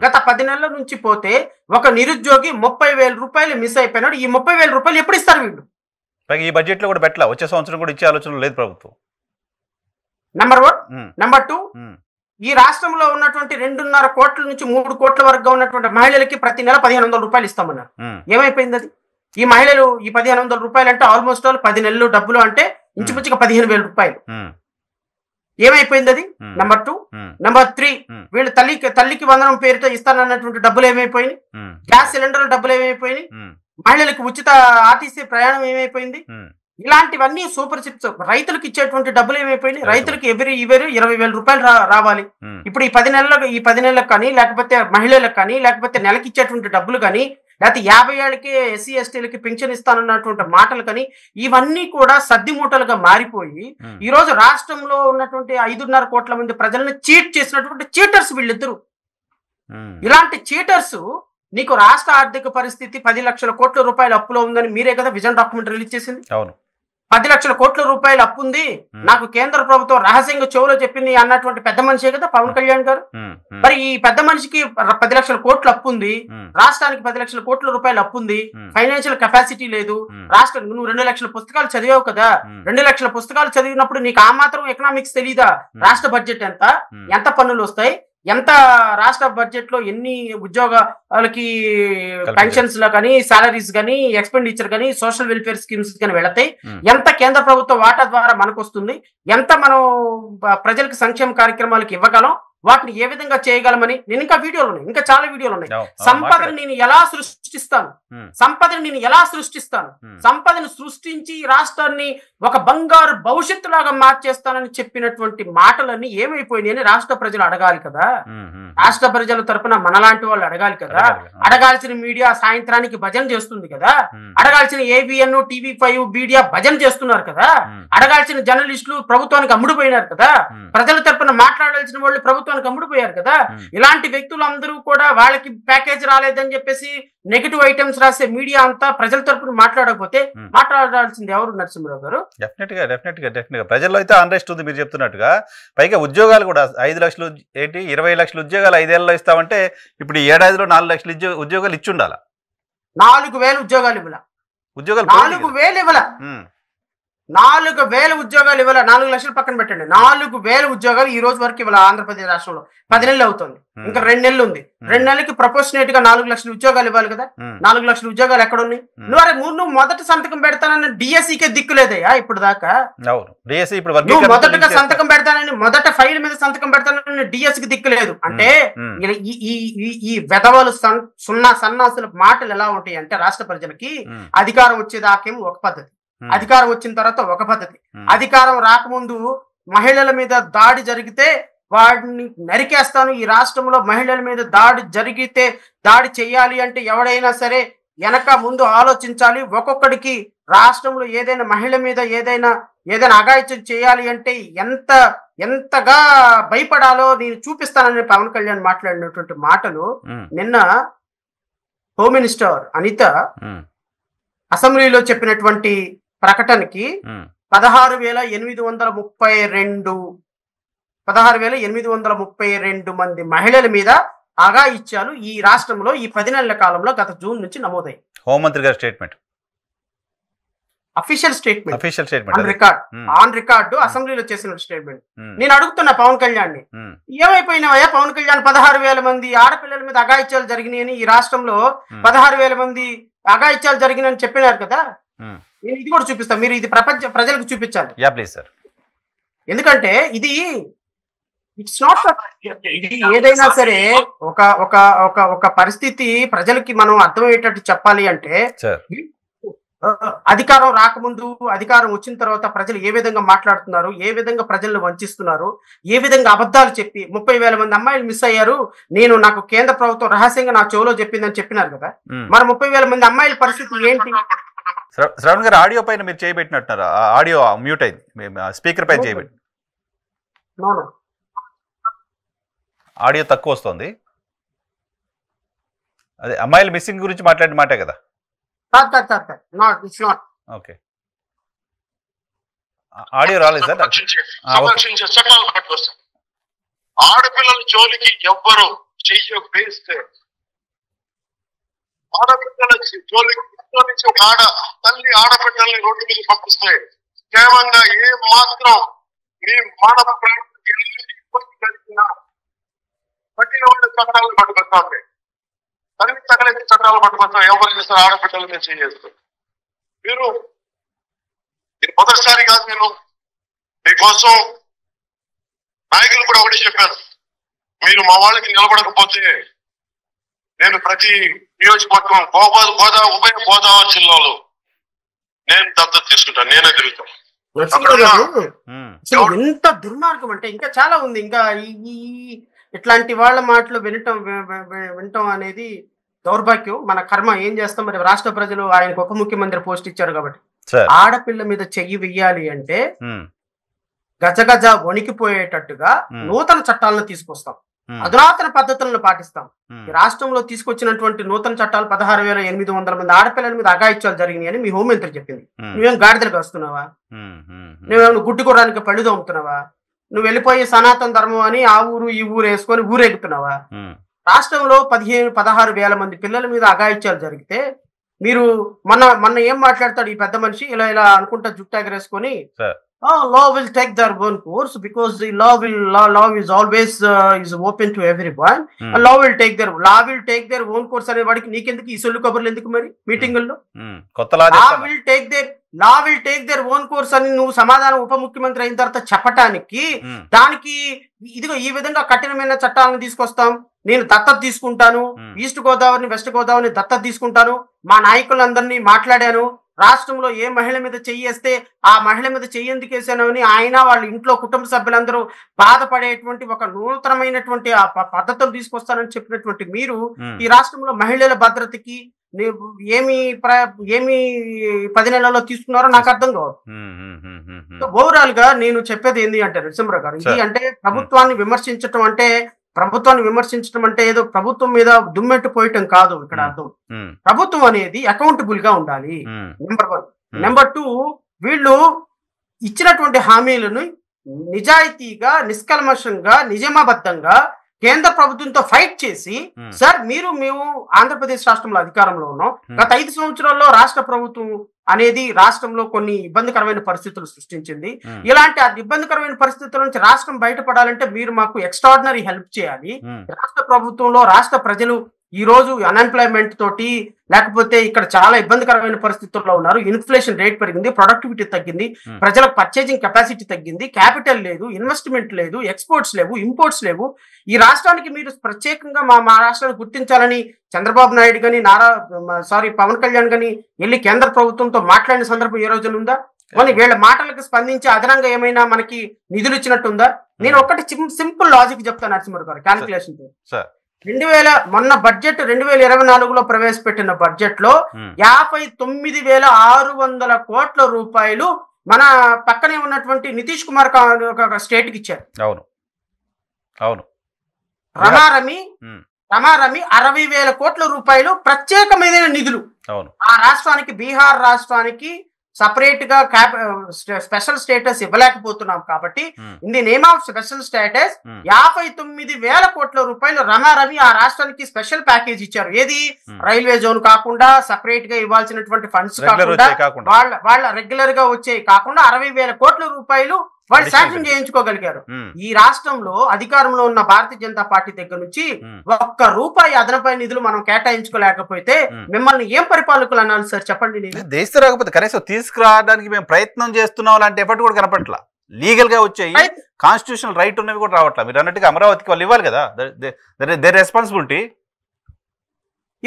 గత 10 నెలల నుంచి పోతే ఒక నిరుద్యోగి 30,000 రూపాయలు మిస్ అయిపోయినాడు. ఈ 30,000 రూపాయలు ఎప్పుడు ఇస్తారు వీళ్ళు? ఈ బడ్జెట్ లో కూడా పెట్టలా, వచ్చే సంవత్సరం కూడా ఇచ్చే ఆలోచన లేదు ప్రభుత్వం. నెంబర్ 1. నెంబర్ 2, ఈ రాష్ట్రంలో ఉన్నటువంటి 2.5 కోట్ల నుంచి 3 కోట్ల వరకు ఉన్నటువంటి మహిళలకి ప్రతి నెల 1,500 రూపాయలు ఇస్తామన్నారు. ఏమైపోయింది అది? ఈ మహిళలు ఈ 1,500 రూపాయలు అంటే ఆల్మోస్ట్ 10 నెలలు డబ్బులు అంటే ఇంచుమించుగా 15,000 రూపాయలు. ఏమైపోయింది అది? నెంబర్ 2. నెంబర్ 3, వీళ్ళు తల్లికి వందనం పేరుతో ఇస్తానన్నటువంటి డబ్బులు ఏమైపోయినాయి? గ్యాస్ సిలిండర్ల డబ్బులు ఏమైపోయినాయి? మహిళలకు ఉచిత ఆర్టీసీ ప్రయాణం ఏమైపోయింది? ఇలాంటివన్నీ సూపర్ సిక్స్. రైతులకు ఇచ్చేటువంటి డబ్బులు ఏమైపోయినాయి? రైతులకు ఎవరి 20,000 రూపాయలు రావాలి. ఇప్పుడు ఈ 10 నెలలకు కానీ, లేకపోతే మహిళలకు కానీ, లేకపోతే నెలకి ఇచ్చేటువంటి డబ్బులు కానీ, లేకపోతే 50 ఏళ్ళకి ఎస్సీ ఎస్టీలకి పెన్షన్ ఇస్తానన్నటువంటి మాటలు కానీ, ఇవన్నీ కూడా సద్ది మూటలుగా మారిపోయి ఈ రోజు రాష్ట్రంలో ఉన్నటువంటి 5.5 కోట్ల మంది ప్రజలను చీట్ చేసినటువంటి చీటర్స్ వీళ్ళిద్దరు. ఇలాంటి చీటర్స్ నీకు రాష్ట్ర ఆర్థిక పరిస్థితి 10 లక్షల కోట్ల రూపాయల అప్పులో ఉందని మీరే కదా విజన్ డాక్యుమెంట్ రిలీజ్ చేసింది. 10 లక్షల కోట్ల రూపాయలు అప్పు ఉంది, నాకు కేంద్ర ప్రభుత్వం రహస్యంగా చెవులో చెప్పింది అన్నటువంటి పెద్ద మనిషే కదా పవన్ కళ్యాణ్ గారు. మరి ఈ పెద్ద మనిషికి 10 లక్షల కోట్ల అప్పు ఉంది, రాష్ట్రానికి 10 లక్షల కోట్ల రూపాయల అప్పు ఉంది, ఫైనాన్షియల్ కెపాసిటీ లేదు. రాష్ట్రం నువ్వు 2 లక్షల పుస్తకాలు చదివావు కదా, 2 లక్షల పుస్తకాలు చదివినప్పుడు నీకు ఆ మాత్రం ఎకనామిక్స్ తెలీదా? రాష్ట్ర బడ్జెట్ ఎంత పన్నులు వస్తాయి, ఎంత రాష్ట్ర బడ్జెట్ లో ఎన్ని ఉద్యోగాలకి పెన్షన్స్ లో కానీ, సాలరీస్ కానీ, ఎక్స్పెండిచర్ కానీ, సోషల్ వెల్ఫేర్ స్కీమ్స్ కానీ వెళతాయి, ఎంత కేంద్ర ప్రభుత్వ వాటా ద్వారా మనకు వస్తుంది, ఎంత మనం ప్రజలకు సంక్షేమ కార్యక్రమాలకు ఇవ్వగలం, వాటిని ఏ విధంగా చేయగలమని నేను ఇంకా వీడియోలు ఉన్నాయి, ఇంకా చాలా వీడియోలు ఉన్నాయి. సంపదను నేను ఎలా సృష్టిస్తాను, సంపదను సృష్టించి రాష్ట్రాన్ని ఒక బంగారు భవిష్యత్తు లాగా మార్చేస్తానని చెప్పినటువంటి మాటలన్నీ ఏమైపోయినాయి అని రాష్ట్ర ప్రజలు అడగాలి కదా. రాష్ట్ర ప్రజల తరపున మనలాంటి వాళ్ళు అడగాలి కదా. అడగాల్సిన మీడియా సాయంత్రానికి భజన చేస్తుంది కదా, అడగాల్సిన ABN, TV5 మీడియా భజన చేస్తున్నారు కదా, అడగాల్సిన జర్నలిస్టులు ప్రభుత్వానికి అమ్ముడుపోయినారు కదా, ప్రజల తరపున మాట్లాడాల్సిన వాళ్ళు ప్రభుత్వానికి అమ్ముడుపోయారు కదా. ఇలాంటి వ్యక్తులు అందరూ కూడా వాళ్ళకి ప్యాకేజ్ రాలేదని చెప్పేసి నెగటివ్ ఐటమ్స్ రాసే మీడియా అంతా ప్రజల తరపున మాట్లాడకపోతే మాట్లాడాల్సింది ఎవరు నరసింహరావు గారు? డెఫినెట్ గా ప్రజల్లో అయితే అన్రెస్ట్ ఉంది మీరు చెప్తున్నట్టుగా. పైగా ఉద్యోగాలు కూడా 5 లక్షలు ఏంటి 20 లక్షల ఉద్యోగాలు 5 ఏళ్ళలో ఇస్తామంటే ఇప్పుడు ఈ ఏడాదిలో 4 లక్షల ఉద్యోగాలు ఇచ్చి ఉండాలా. 4,000 ఉద్యోగాలు ఇవ్వాల, 4,000 ఇవ్వాల, 4,000 ఉద్యోగాలు ఇవ్వాల. 4 లక్షలు పక్కన పెట్టండి, 4,000 ఉద్యోగాలు ఈ రోజు వరకు ఇవ్వాల. ఆంధ్రప్రదేశ్ రాష్ట్రంలో 10 నెలలు అవుతుంది, ఇంకా 2 నెలలు ఉంది. 2 నెలలకి ప్రపోర్షనేట్ గా 4 లక్షల ఉద్యోగాలు ఇవ్వాలి కదా. 4 లక్షల ఉద్యోగాలు ఎక్కడ ఉన్నాయి? నువ్వు మొదటి సంతకం పెడతానని డిఎస్సికే దిక్కు లేదయ్యా ఇప్పుడు దాకా. నువ్వు మొదటగా సంతకం పెడతానని, మొదట ఫైల్ మీద సంతకం పెడతానని డిఎస్సికి దిక్కు లేదు. అంటే ఈ వెధవలు సన్నాసుల మాటలు ఎలా ఉంటాయి అంటే, రాష్ట్ర ప్రజలకి అధికారం వచ్చేదాకేమో ఒక పద్ధతి, అధికారం వచ్చిన తర్వాత ఒక పద్ధతి, అధికారం రాకముందు మహిళల మీద దాడి జరిగితే వాడిని నరికేస్తాను, ఈ రాష్ట్రంలో మహిళల మీద దాడి చేయాలి అంటే ఎవడైనా సరే వెనక ముందు ఆలోచించాలి. ఒక్కొక్కడికి రాష్ట్రంలో ఏదైనా మహిళ మీద ఏదైనా అఘాయిత్యం చేయాలి అంటే ఎంతగా భయపడాలో నేను చూపిస్తానని పవన్ కళ్యాణ్ మాట్లాడినటువంటి మాటలు నిన్న హోమ్ మినిస్టర్ అనిత అసెంబ్లీలో చెప్పినటువంటి ప్రకటనకి 16,832 మంది మహిళల మీద అఘాయిత్యాలు ఈ రాష్ట్రంలో ఈ 10 నెలల కాలంలో గత జూన్ నుంచి నమోదయ్యాయి. హోంమంత్రి గారి statement, official statement on record అసెంబ్లీలో చేసిన స్టేట్మెంట్. నేను అడుగుతున్నా పవన్ కళ్యాణ్ ని, ఏమైపోయినావయ్యా పవన్ కళ్యాణ్? 16,000 మంది ఆడపిల్లల మీద అఘాయిత్యాలు జరిగినాయని, ఈ రాష్ట్రంలో 16,000 మంది అఘాయిత్యాలు జరిగినాయని చెప్పినారు కదా. నేను ఇది కూడా చూపిస్తాను, మీరు ఇది ప్రజలకు చూపించాలి. ఎందుకంటే ఇది ఇట్స్ నాట్, ఏదైనా సరే ఒక పరిస్థితి ప్రజలకి మనం అర్థమయ్యేటట్టు చెప్పాలి అంటే, అధికారం రాకముందు, అధికారం వచ్చిన తర్వాత ప్రజలు ఏ విధంగా మాట్లాడుతున్నారు, ఏ విధంగా ప్రజలను వంచిస్తున్నారు, ఏ విధంగా అబద్ధాలు చెప్పి 30,000 మంది అమ్మాయిలు మిస్ అయ్యారు, నాకు కేంద్ర ప్రభుత్వం రహస్యంగా నా చెవులో చెప్పిందని చెప్పినారు కదా. మరి 30,000 మంది అమ్మాయిల పరిస్థితి ఏంటి? శ్రవణ్ గారు ఆడియో పైన మీరు చేయబెట్టినట్టున్నారు, ఆడియో మ్యూట్ అయింది, స్పీకర్ పైన చేయబెట్టి ఆడియో తక్కువ వస్తుంది. అదే అమ్మాయిల మిస్సింగ్ గురించి మాట్లాడిన మాటే కదా. ఓకే, ఆడియో రాలేదు సార్. సంరక్షించే చట్టాలు పట్టుకొస్తాం. ఆడపిల్లల జోలికి ఎవ్వరు చెయ్యి వేస్తే, ఆడపిల్లల జోలికి ఒక తల్లి ఆడపిల్లల్ని రోడ్డు మీద పంపిస్తే కేవలంగా ఏ మాత్రం మీ మానవ ప్రాణానికి కలిగిన కఠినమైన చట్టాలను పట్టుకొస్తాం. తల్లి తగలేసి చట్టాలు పట్టుకొస్తాం. ఎవరు చేస్తారు ఆడపిల్లలు మేము చేస్తారు. మీరు మొదటిసారి కాదు, నేను మీకోసం నాయకులు కూడా ఒకటి చెప్పాను, మీరు మా వాళ్ళకి నిలబడకపోతే నేను ప్రతి నియోజకవర్గం ఉభయ గోదావరి జిల్లాలో నేను దత్తత తీసుకుంటాను, నేనే తిరుగుతాను. ఎంత దుర్మార్గం అంటే ఇంకా చాలా ఉంది. ఇంకా ఈ ఇట్లాంటి వాళ్ళ మాటలు వినటం అనేది దౌర్భాగ్యం. మన కర్మ, ఏం చేస్తాం మరి. రాష్ట్ర ప్రజలు ఆయనకు ఉప ముఖ్యమంత్రి పోస్ట్ ఇచ్చారు కాబట్టి. ఆడపిల్ల మీద చెయ్యి వెయ్యాలి అంటే గజగజ వణికిపోయేటట్టుగా నూతన చట్టాలను తీసుకొస్తాం, అధునాతన పద్ధతులను పాటిస్తాం. ఈ రాష్ట్రంలో తీసుకొచ్చినటువంటి నూతన చట్టాలు 16,800 మంది ఆడపిల్లల మీద అఘాయిత్యాలు జరిగినాయి అని మీ హోంమంత్రి చెప్పింది. నువ్వేం గాడిదలకు వస్తున్నావా? నువ్వేమైనా గుడ్డుకోవడానికి పళ్ళు తోముతున్నావా? నువ్వు వెళ్ళిపోయి సనాతన ధర్మం అని ఆ ఊరు ఈ ఊరు వేసుకొని ఊరేగుతున్నావా? రాష్ట్రంలో 15-16 మంది పిల్లల మీద అఘాయిత్యాలు జరిగితే మీరు మొన్న ఏం మాట్లాడతాడు ఈ పెద్ద మనిషి, ఇలా అనుకుంటా జుట్టాగరేసుకొని, law will take their own course because the law is always is open to everyone. law will take their own course అనే వాడికి నీకెందుకు ఈ సొల్లు కబుర్లు ఎందుకు మరి మీటింగుల్లో? law will take their own course అని నువ్వు సమాధానం ఉప ముఖ్యమంత్రి అయిన తర్వాత చెప్పటానికి, దానికి ఇదిగో ఈ విధంగా కఠినమైన చట్టాలను తీసుకొస్తాం, నేను దత్తత తీసుకుంటాను, ఈస్ట్ గోదావరిని వెస్ట్ గోదావరిని దత్తత తీసుకుంటాను, మా నాయకులందరినీ మాట్లాడాను, రాష్ట్రంలో ఏ మహిళ మీద చెయ్యేస్తే ఆ మహిళ మీద చెయ్యేందుకు వేసాను అని ఆయన వాళ్ళ ఇంట్లో కుటుంబ సభ్యులందరూ బాధపడేటువంటి ఒక నూతనమైనటువంటి ఆ పద్ధతులు తీసుకొస్తానని చెప్పినటువంటి మీరు ఈ రాష్ట్రంలో మహిళల భద్రతకి ఏమి 10 నెలల్లో తీసుకున్నారో నాకు అర్థం కాదు. ఓవరాల్ గా నేను చెప్పేది ఏంటి అంటే నరసింహరావు గారు, ఇది అంటే ప్రభుత్వాన్ని విమర్శించడం అంటే ఏదో ప్రభుత్వం మీద దుమ్మెట్టు పోయటం కాదు ఇక్కడ అర్థం. ప్రభుత్వం అనేది అకౌంటబుల్ గా ఉండాలి, నెంబర్ 1. నెంబర్ 2, వీళ్ళు ఇచ్చినటువంటి హామీలను నిజాయితీగా, నిష్కల్మషంగా, నిజామాబద్ధంగా కేంద్ర ప్రభుత్వంతో ఫైట్ చేసి, సార్ మేము ఆంధ్రప్రదేశ్ రాష్ట్రంలో అధికారంలో ఉన్నాం, గత 5 సంవత్సరాల్లో రాష్ట్ర ప్రభుత్వం అనేది రాష్ట్రంలో కొన్ని ఇబ్బందికరమైన పరిస్థితులు సృష్టించింది. ఇలాంటి ఇబ్బందికరమైన పరిస్థితుల నుంచి రాష్ట్రం బయటపడాలంటే మీరు మాకు ఎక్స్ట్రాడినరీ హెల్ప్ చేయాలి. రాష్ట్ర ప్రభుత్వంలో రాష్ట్ర ప్రజలు ఈ రోజు అన్ఎంప్లాయ్మెంట్ తోటి, లేకపోతే ఇక్కడ చాలా ఇబ్బందికరమైన పరిస్థితుల్లో ఉన్నారు, ఇన్ఫ్లేషన్ రేట్ పెరిగింది, ప్రొడక్టివిటీ తగ్గింది, ప్రజలకు పర్చేజింగ్ కెపాసిటీ తగ్గింది, క్యాపిటల్ లేదు, ఇన్వెస్ట్మెంట్ లేదు, ఎక్స్పోర్ట్స్ లేవు, ఇంపోర్ట్స్ లేవు. ఈ రాష్ట్రానికి మీరు ప్రత్యేకంగా మా రాష్ట్రాన్ని గుర్తించాలని చంద్రబాబు నాయుడు గాని పవన్ కళ్యాణ్ గాని వెళ్ళి కేంద్ర ప్రభుత్వంతో మాట్లాడిన సందర్భం ఏ రోజున ఉందా? మరి వీళ్ళ మాటలకు స్పందించి అదనంగా ఏమైనా మనకి నిధులు ఇచ్చినట్టుందా? నేను ఒకటి సింపుల్ లాజిక్ చెప్తాను నరసింహరావు గారు, క్యాలిక్యులేషన్. మొన్న బడ్జెట్ 2024లో ప్రవేశపెట్టిన బడ్జెట్ లో 59,600 కోట్ల రూపాయలు మన పక్కనే ఉన్నటువంటి నితీష్ కుమార్ స్టేట్ కి ఇచ్చారు. అవును. రమారమి 60,000 కోట్ల రూపాయలు ప్రత్యేకమైన నిధులు ఆ రాష్ట్రానికి, బీహార్ రాష్ట్రానికి సపరేట్ గా స్పెషల్ స్టేటస్ ఇవ్వలేకపోతున్నాం కాబట్టి in the name of special status 59,000 కోట్ల రూపాయలు రమారమి ఆ రాష్ట్రానికి స్పెషల్ ప్యాకేజ్ ఇచ్చారు. ఏది రైల్వే జోన్ కాకుండా, సపరేట్ గా ఇవ్వాల్సినటువంటి ఫండ్స్ కాకుండా, వాళ్ళ రెగ్యులర్ గా వచ్చేవి కాకుండా 60,000 కోట్ల రూపాయలు వాళ్ళు శాంక్షన్ చేయించుకోగలిగారు. ఈ రాష్ట్రంలో అధికారంలో ఉన్న భారతీయ జనతా పార్టీ దగ్గర నుంచి ₹1 అదనపై నిధులు మనం కేటాయించుకోలేకపోతే మిమ్మల్ని ఏం పరిపాలకులు అనాలి సార్ చెప్పండి? దేశ రాకపోతే కనీసం తీసుకురావడానికి మేము ప్రయత్నం చేస్తున్నాం లాంటి ఎఫర్ట్ కూడా కనపట్ల. లీగల్ గా వచ్చాయి, కాన్స్టిట్యూషనల్ రైట్ ఉన్నవి కూడా రావట్లా. మీరు అన్నట్టుగా అమరావతికి వాళ్ళు ఇవ్వాలి కదా, దేర్ రెస్పాన్సిబిలిటీ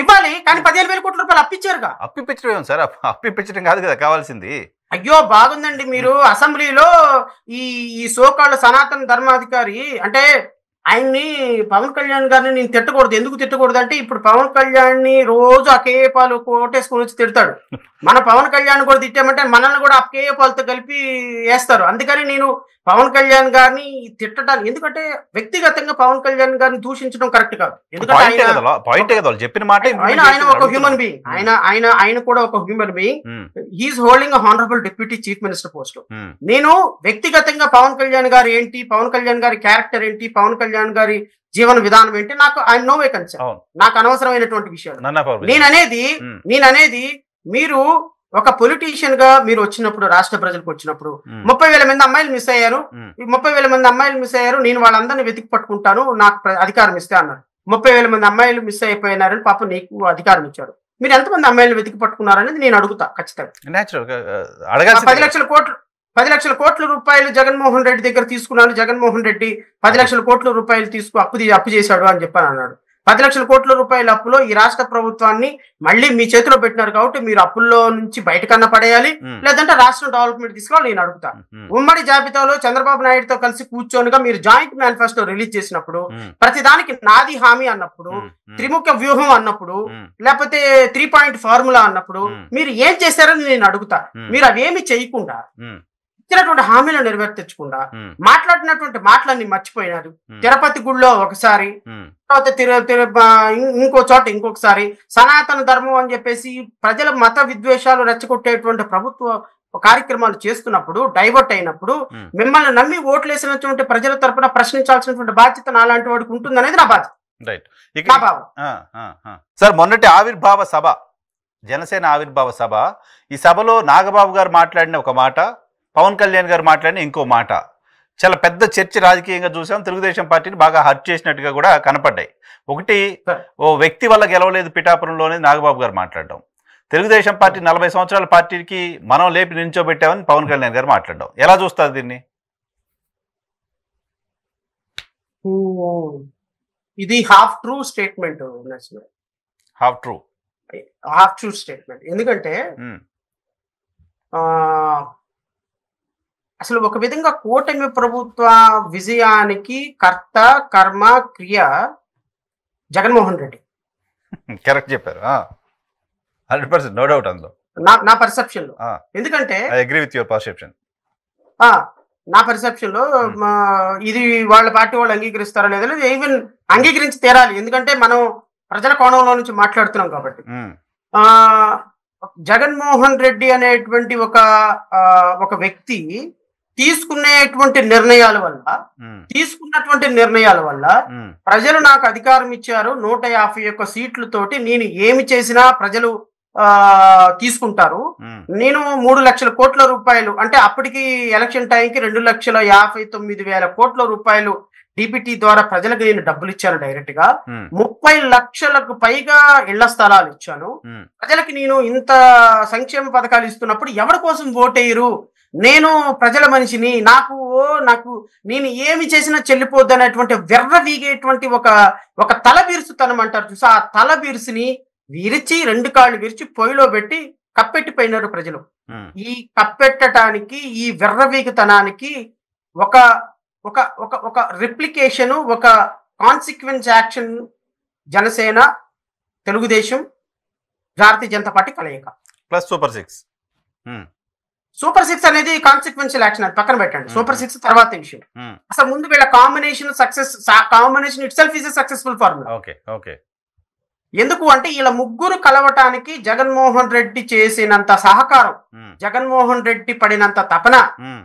ఇవ్వాలి. కానీ 15,000 కోట్ల రూపాయలు అప్పించారుగా. అప్పిపించడం సార్, అప్పిపించడం కాదు కదా కావాల్సింది. అయ్యో బాగుందండి, మీరు అసెంబ్లీలో ఈ సోకాళ్ళ సనాతన ధర్మాధికారి అంటే ఆయన్ని పవన్ కళ్యాణ్ గారిని నేను తిట్టకూడదు. ఎందుకు తిట్టకూడదు అంటే ఇప్పుడు పవన్ కళ్యాణ్ ని రోజు అకేపాలు కోటేసుకొని వచ్చి తిడతాడు. మన పవన్ కళ్యాణ్ కూడా తిట్టామంటే మనల్ని కూడా అకేపాలతో కలిపి వేస్తారు. అందుకని నేను పవన్ కళ్యాణ్ గారిని తిట్టడానికి, ఎందుకంటే వ్యక్తిగతంగా పవన్ కళ్యాణ్ గారిని దూషించడం కరెక్ట్ కాదు. ఎందుకంటే పాయింటే కదా చెప్పిన మాట. ఆయన ఒక హ్యూమన్ బీయింగ్, ఆయన కూడా ఒక human being. He is holding honourable deputy chief minister post. నేను వ్యక్తిగతంగా పవన్ కళ్యాణ్ గారు ఏంటి, పవన్ కళ్యాణ్ గారి క్యారెక్టర్ ఏంటి, పవన్ కళ్యాణ్ గారి జీవన విధానం ఏంటి, నాకు ఆయన నో వే కన్సర్న్, నాకు అనవసరమైనటువంటి విషయాలు. నేననేది మీరు ఒక పొలిటీషియన్ గా మీరు వచ్చినప్పుడు, రాష్ట్ర ప్రజలకు వచ్చినప్పుడు 30,000 మంది అమ్మాయిలు మిస్ అయ్యారు, 30,000 మంది అమ్మాయిలు మిస్ అయ్యారు, నేను వాళ్ళందరినీ వెతికి పట్టుకుంటాను, నాకు అధికారం ఇస్తే అన్నారు. 30,000 మంది అమ్మాయిలు మిస్ అయిపోయినారని పాప నీకు అధికారం ఇచ్చారు, మీరు ఎంతమంది అమ్మాయిలు వెతికి పట్టుకున్నారనేది నేను అడుగుతా ఖచ్చితంగా. 10 లక్షల కోట్ల రూపాయలు జగన్మోహన్ రెడ్డి దగ్గర తీసుకున్నాను, జగన్మోహన్ రెడ్డి 10 లక్షల కోట్ల రూపాయలు అప్పు చేశాడు అని చెప్పని అన్నాడు. 10 లక్షల కోట్ల రూపాయల అప్పులో ఈ రాష్ట్ర ప్రభుత్వాన్ని మళ్ళీ మీ చేతిలో పెట్టినారు కాబట్టి మీరు అప్పుల్లో నుంచి బయటకన్నా పడేయాలి, లేదంటే రాష్ట్రం డెవలప్మెంట్ తీసుకోవాలి నేను అడుగుతా. ఉమ్మడి జాబితాలో చంద్రబాబు నాయుడుతో కలిసి కూర్చోనిగా మీరు జాయింట్ మేనిఫెస్టో రిలీజ్ చేసినప్పుడు, ప్రతిదానికి నాది హామీ అన్నప్పుడు, త్రిముఖ వ్యూహం అన్నప్పుడు, లేకపోతే 3 పాయింట్ ఫార్ములా అన్నప్పుడు మీరు ఏం చేశారని నేను అడుగుతా. మీరు అవేమి చేయకుండా, ఇచ్చినటువంటి హామీలను నెరవేర్చకుండా మాట్లాడినటువంటి మాటలన్నీ మర్చిపోయినారు. తిరుపతి గుడిలో ఒకసారి, తర్వాత ఇంకో చోట ఇంకొకసారి సనాతన ధర్మం అని చెప్పేసి ప్రజల మత విద్వేషాలు రెచ్చగొట్టేటువంటి ప్రభుత్వ కార్యక్రమాలు చేస్తున్నప్పుడు, డైవర్ట్ అయినప్పుడు మిమ్మల్ని నమ్మి ఓట్లు వేసినటువంటి ప్రజల తరపున ప్రశ్నించాల్సినటువంటి బాధ్యత నాలాంటి వాడికి ఉంటుందనేది నా బాధ్యత. సార్, మొన్నటి ఆవిర్భావ సభ, జనసేన ఆవిర్భావ సభ, ఈ సభలో నాగబాబు గారు మాట్లాడిన ఒక మాట, పవన్ కళ్యాణ్ గారు మాట్లాడిన ఇంకో మాట, చాలా పెద్ద చర్చ రాజకీయంగా చూసాం. తెలుగుదేశం పార్టీని బాగా హర్ట్ చేసినట్టుగా కూడా కనపడ్డాయి. ఒకటి, ఓ వ్యక్తి వల్ల గెలవలేదు పిఠాపురంలోనే నాగబాబు గారు మాట్లాడడం, తెలుగుదేశం పార్టీ 40 సంవత్సరాల పార్టీకి మనం లేపి నిల్చోబెట్టామని పవన్ కళ్యాణ్ గారు మాట్లాడడం, ఎలా చూస్తారు దీన్ని? ఇది half true statement. Half true statement ఎందుకంటే అసలు ఒక విధంగా కూటమి ప్రభుత్వ విజయానికి కర్త కర్మ క్రియ జగన్మోహన్ రెడ్డి. కరెక్ట్ చెప్పారు, 100%, నో డౌట్ అందులో, నా పర్సెప్షన్ లో. ఎందుకంటే I agree with your perception. నా పర్సెప్షన్ లో ఇది వాళ్ళ పార్టీ వాళ్ళు అంగీకరిస్తారా లేదా, లేదు ఈవెన్ అంగీకరించి తీరాలి, ఎందుకంటే మనం ప్రజల కోణంలో నుంచి మాట్లాడుతున్నాం కాబట్టి. జగన్మోహన్ రెడ్డి అనేటువంటి ఒక వ్యక్తి తీసుకున్నటువంటి నిర్ణయాల వల్ల ప్రజలు నాకు అధికారం ఇచ్చారు, 151 సీట్లతోటి నేను ఏమి చేసినా ప్రజలు తీసుకుంటారు, నేను 3 లక్షల కోట్ల రూపాయలు, అంటే అప్పటికి ఎలక్షన్ టైంకి 2,59,000 కోట్ల రూపాయలు డిబిటీ ద్వారా ప్రజలకు నేను డబ్బులు ఇచ్చాను డైరెక్ట్ గా. 30 లక్షలకు పైగా ఇళ్ల స్థలాలు ఇచ్చాను ప్రజలకి. నేను ఇంత సంక్షేమ పథకాలు ఇస్తున్నప్పుడు ఎవరి కోసం ఓటేయరు, నేను ప్రజల మనిషిని, నాకు నేను ఏమి చేసినా చెల్లిపోద్దు అనేటువంటి వెర్రవీగేటువంటి ఒక తల బిరుసుతనం అంటారు చూసా, ఆ తల బిరుసుని విరిచి 2 కాళ్ళు విరిచి పొయ్యిలో పెట్టి కప్పెట్టిపోయినారు ప్రజలు. ఈ కప్పెట్టడానికి, ఈ వెర్రవీగతనానికి ఒక ఒక ఒక ఒక రిప్లికేషన్, ఒక consequence action Janasena, Telugu Desam, Bharatiya Janata party కలయిక ప్లస్ సూపర్ 6. సూపర్ 6 అనేది కాన్సిక్వెన్షియల్ యాక్షన్, అది పక్కన పెట్టండి. సూపర్ 6 తర్వాత విషయం. అసలు ముందు వీళ్ళ combination it self is a successful formula. ఎందుకు అంటే వీళ్ళ ముగ్గురు కలవటానికి జగన్మోహన్ రెడ్డి చేసినంత సహకారం, జగన్మోహన్ రెడ్డి పడినంత తపన,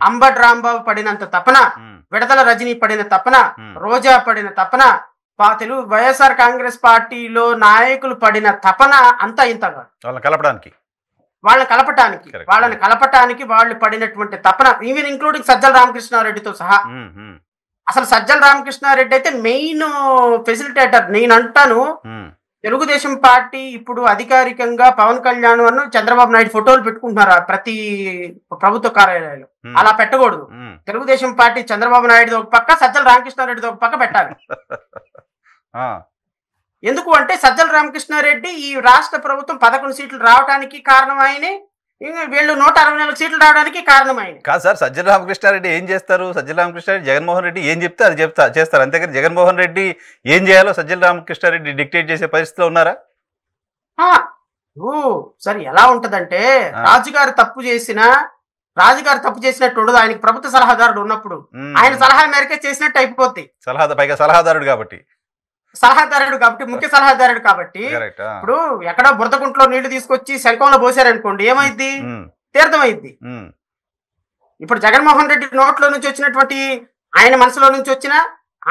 అంబటి రాంబాబు పడినంత తపన, విడదల రజనీ పడిన తపన, రోజా పడిన తపన, తెలుగు వైఎస్ఆర్ కాంగ్రెస్ పార్టీలో నాయకులు పడిన తపన అంతా ఇంతగా వాళ్ళని కలపటానికి వాళ్ళు పడినటువంటి తపన, ఈవెన్ ఇంక్లూడింగ్ సజ్జల రామకృష్ణారెడ్డితో సహా. అసలు సజ్జల రామకృష్ణారెడ్డి అయితే మెయిన్ ఫెసిలిటేటర్. నేను అంటాను, తెలుగుదేశం పార్టీ ఇప్పుడు అధికారికంగా పవన్ కళ్యాణ్ అన్న చంద్రబాబు నాయుడు ఫోటోలు పెట్టుకుంటున్నారు ప్రతి ప్రభుత్వ కార్యాలయాలు. అలా పెట్టకూడదు. తెలుగుదేశం పార్టీ చంద్రబాబు నాయుడు ఒక పక్క, సజ్జల రామకృష్ణారెడ్డి ఒక పక్క పెట్టాలి. ఎందుకు అంటే సజ్జల రామకృష్ణారెడ్డి ఈ రాష్ట్ర ప్రభుత్వం 11 సీట్లు రావడానికి కారణం ఆయనే, వీళ్ళు 164 సీట్లు రావడానికి కారణం ఆయన కాదు సార్. సజ్జల రామకృష్ణారెడ్డి ఏం చేస్తారు? సజ్జల రామకృష్ణారెడ్డి జగన్మోహన్ రెడ్డి ఏం చెప్తే అది చేస్తారు, అంతేకాని జగన్మోహన్ రెడ్డి ఏం చేయాలో సజ్జల రామకృష్ణారెడ్డి డిక్టేట్ చేసే పరిస్థితిలో ఉన్నారా? సరే, ఎలా ఉంటదంటే రాజుగారు తప్పు చేసినా రాజుగారు తప్పు చేసినట్టు ఉండదు. ఆయనకి ప్రభుత్వ సలహాదారుడు ఉన్నప్పుడు ఆయన సలహా మేరకే చేసినట్టు అయిపోద్ది. పైగా సలహాదారుడు కాబట్టి ముఖ్య సలహాదారుడు కాబట్టి ఇప్పుడు ఎక్కడో బురదగుంట్లో నీళ్లు తీసుకొచ్చి శంఖంలో పోసారనుకోండి, ఏమైద్ది? తీర్థం అయింది. ఇప్పుడు జగన్మోహన్ రెడ్డి నోట్లో నుంచి వచ్చినటువంటి, ఆయన మనసులో నుంచి వచ్చిన,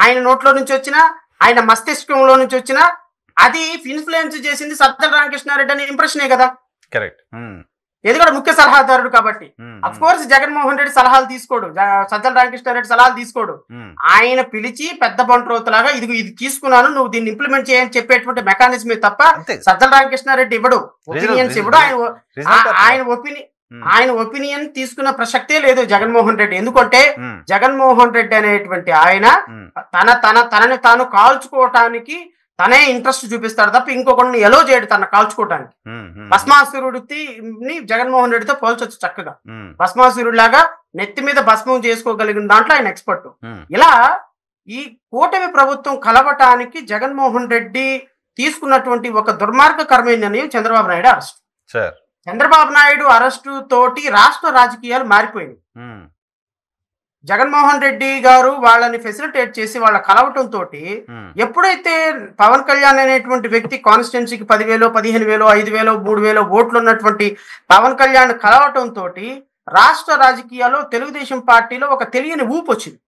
ఆయన నోట్లో నుంచి వచ్చిన, ఆయన మస్తిష్కంలో నుంచి వచ్చిన, అది ఇన్ఫ్లుయెన్స్ చేసింది సజ్జల రామకృష్ణారెడ్డి అనే ఇంప్రెషనే కదా. కరెక్ట్. ఇది కూడా ముఖ్య సలహాదారుడు కాబట్టి అఫ్ కోర్స్ జగన్మోహన్ రెడ్డి సలహాలు తీసుకోడు, సజ్జల రామకృష్ణారెడ్డి సలహాలు తీసుకోడు. ఆయన పిలిచి పెద్ద బంట్రోతులాగా ఇది తీసుకున్నాను, నువ్వు దీన్ని ఇంప్లిమెంట్ చేయని చెప్పేటువంటి మెకానిజమే తప్ప సజ్జల రామకృష్ణారెడ్డి ఇవ్వడు, ఒపీనియన్స్ ఇవ్వడు. ఆయన ఒపీనియన్ తీసుకున్న ప్రసక్తే లేదు జగన్మోహన్ రెడ్డి. ఎందుకంటే జగన్మోహన్ రెడ్డి అనేటువంటి ఆయన తనని తాను కాల్చుకోవటానికి తనే ఇంట్రెస్ట్ చూపిస్తాడు తప్ప ఇంకొకరిని ఎలో చేయడు తన కాల్చుకోవటానికి. భస్మాసురుడిని జగన్మోహన్ రెడ్డితో పోల్చొచ్చు చక్కగా. భస్మాసురుడు లాగా నెత్తి మీద భస్మం చేసుకోగలిగిన దాంట్లో ఆయన ఎక్స్పర్ట్. ఇలా ఈ కూటమి ప్రభుత్వం కలవటానికి జగన్మోహన్ రెడ్డి తీసుకున్నటువంటి ఒక దుర్మార్గకరమైన నిర్ణయం చంద్రబాబు నాయుడు అరెస్ట్. చంద్రబాబు నాయుడు అరెస్టు తోటి రాష్ట్ర రాజకీయాలు మారిపోయినాయి. జగన్మోహన్ రెడ్డి గారు వాళ్ళని ఫెసిలిటేట్ చేసి వాళ్ళ కలవటం తోటి ఎప్పుడైతే పవన్ కళ్యాణ్ అనేటువంటి వ్యక్తి కాన్స్టిట్యున్సీకి 10,000, 15,000, 5,000, 3,000 ఓట్లు ఉన్నటువంటి పవన్ కళ్యాణ్ కలవటం తోటి రాష్ట్ర రాజకీయాల్లో తెలుగుదేశం పార్టీలో ఒక తెలియని ఊపు వచ్చింది.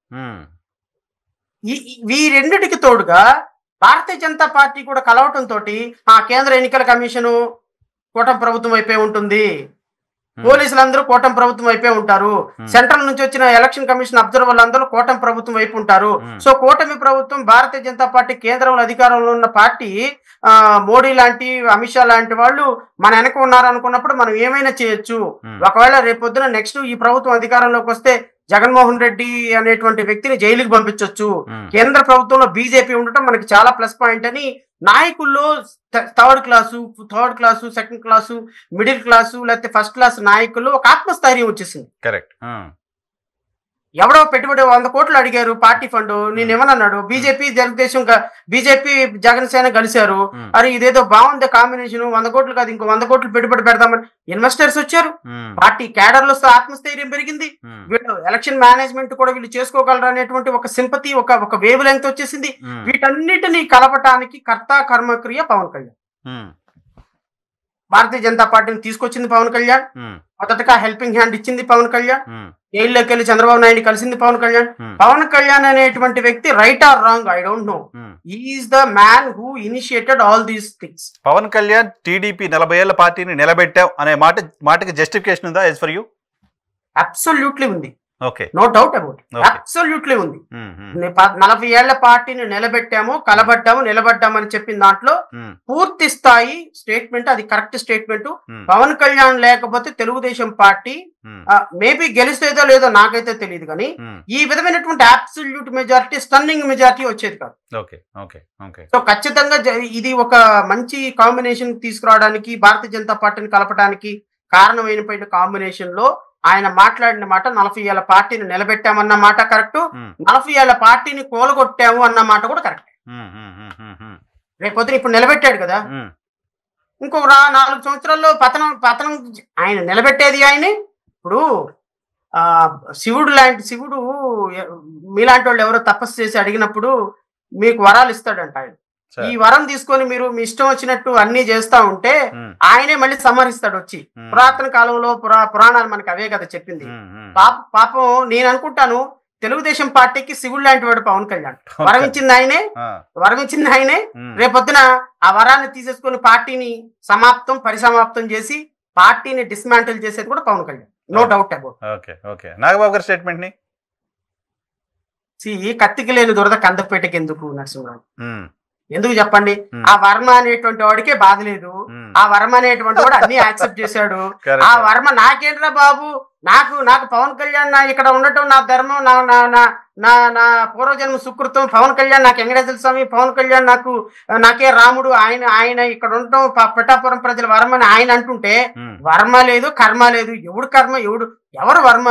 ఈ రెండిటికి తోడుగా భారతీయ జనతా పార్టీ కూడా కలవటం తోటి కేంద్ర ఎన్నికల కమిషను కూటమి ప్రభుత్వం అయిపోయి ఉంటుంది, పోలీసులందరూ కూటమి ప్రభుత్వం అయిపోయి ఉంటారు, సెంట్రల్ నుంచి వచ్చిన ఎలక్షన్ కమిషన్ అబ్జర్వర్లు అందరూ కూటమి ప్రభుత్వం వైపు ఉంటారు. సో కూటమి ప్రభుత్వం భారతీయ జనతా పార్టీ కేంద్రంలో అధికారంలో ఉన్న పార్టీ, మోడీ లాంటి, అమిత్ షా లాంటి వాళ్ళు మన వెనక ఉన్నారు అనుకున్నప్పుడు మనం ఏమైనా చేయొచ్చు. ఒకవేళ రేపొద్దున నెక్స్ట్ ఈ ప్రభుత్వం అధికారంలోకి వస్తే జగన్మోహన్ రెడ్డి అనేటువంటి వ్యక్తిని జైలుకి పంపించవచ్చు, కేంద్ర ప్రభుత్వంలో బీజేపీ ఉండటం మనకి చాలా ప్లస్ పాయింట్ అని నాయకుల్లో third class, second class, middle class, లేకపోతే ఫస్ట్ క్లాస్ నాయకుల్లో ఒక ఆత్మస్థైర్యం వచ్చేసింది. కరెక్ట్. ఎవడో పెట్టుబడి 100 కోట్లు అడిగారు పార్టీ ఫండ్, నేను ఏమన్నాడు, బీజేపీ జనసేన కలిశారు, అరే ఇదేదో బాగుంది కాంబినేషన్, 100 కోట్లు కాదు ఇంకో 100 కోట్లు పెట్టుబడి పెడదామని ఇన్వెస్టర్స్ వచ్చారు, పార్టీ క్యాడర్లో ఆత్మస్థైర్యం పెరిగింది, వీళ్ళు ఎలక్షన్ మేనేజ్మెంట్ కూడా వీళ్ళు చేసుకోగలరు అనేటువంటి ఒక సింపతి, ఒక వేవ్ లెంగ్త్ వచ్చేసింది. వీటన్నిటినీ కలపటానికి కర్త కర్మక్రియ పవన్ కళ్యాణ్. భారతీయ జనతా పార్టీని తీసుకొచ్చింది పవన్ కళ్యాణ్, మొదటగా హెల్పింగ్ హ్యాండ్ ఇచ్చింది పవన్ కళ్యాణ్, జైల్లోకి వెళ్ళి చంద్రబాబు నాయుడు కలిసింది పవన్ కళ్యాణ్. పవన్ కళ్యాణ్ అనేటువంటి వ్యక్తి right or wrong I don't know, he is the man who initiated all these things. Pawan Kalyan TDP 40 ఏళ్ల పార్టీని నిలబెట్టాం అనే మాటకి జస్టిఫికేషన్ ఉందా యాజ్ ఫర్ యూ? అబ్సల్యూట్లీ ఉంది. Okay, no doubt about it, absolutely ఉంది. 40 ఏళ్ల పార్టీని నిలబెట్టాము, కలబడ్డాము, నిలబడ్డామని చెప్పిన దాంట్లో పూర్తి స్థాయి స్టేట్మెంట్, అది కరెక్ట్ స్టేట్మెంట్. పవన్ కళ్యాణ్ లేకపోతే తెలుగుదేశం పార్టీ మేబీ గెలిస్తేదో లేదో నాకైతే తెలియదు, కానీ ఈ విధమైనటువంటి అబ్సల్యూట్ మెజారిటీ, స్టన్నింగ్ మెజారిటీ వచ్చేది కాదు. సో ఖచ్చితంగా ఇది ఒక మంచి కాంబినేషన్ తీసుకురావడానికి, భారతీయ జనతా పార్టీని కలపడానికి కారణమైన కాంబినేషన్ లో ఆయన మాట్లాడిన మాట 40 ఏళ్ల పార్టీని నిలబెట్టామన్న మాట కరెక్ట్, 40 ఏళ్ల పార్టీని కూలగొట్టాము అన్న మాట కూడా కరెక్ట్. రేపొద్దున ఇప్పుడు నిలబెట్టాడు కదా, ఇంకొక 4 సంవత్సరాల్లో పతనం ఆయన నిలబెట్టేది ఆయనే. ఇప్పుడు శివుడు మీలాంటి వాళ్ళు ఎవరో తపస్సు చేసి అడిగినప్పుడు మీకు వరాలు ఇస్తాడంట. ఆయన ఈ వరం తీసుకొని మీరు మీ ఇష్టం వచ్చినట్టు అన్ని చేస్తా ఉంటే ఆయనే మళ్ళీ సంహరిస్తాడు వచ్చి. పురాతన కాలంలో పురాణాలు మనకి అవే కదా చెప్పింది. పాపం నేను అనుకుంటాను తెలుగుదేశం పార్టీకి శివుడు లాంటి వాడు పవన్ కళ్యాణ్. వరమిచ్చింది ఆయనే. రేపొద్దున ఆ వరాన్ని తీసేసుకుని పార్టీని పరిసమాప్తం చేసి పార్టీని డిస్మాంటిల్ చేసేది కూడా Pawan Kalyan, no doubt about. Nagababu గారి స్టేట్మెంట్ ని కత్తికి లేని దురద కందపేటకి ఎందుకు నరసింహరావు? ఎందుకు చెప్పండి? ఆ వర్మ అనేటువంటి వాడికే బాధ లేదు, ఆ వర్మ అనేటువంటి వాడు అన్ని యాక్సెప్ట్ చేశాడు. ఆ వర్మ నాకేంట్రా బాబు, నాకు పవన్ కళ్యాణ్ ఇక్కడ ఉండటం నా ధర్మం, నా పూర్వజన్మ సుకృతం, పవన్ కళ్యాణ్ నాకు వెంకటేశ్వర స్వామి, పవన్ కళ్యాణ్ నాకే రాముడు, ఆయన ఇక్కడ ఉండటం పిఠాపురం ప్రజల వర్మని ఆయన అంటుంటే వర్మ లేదు, కర్మ లేదు. ఎవరు వర్మ?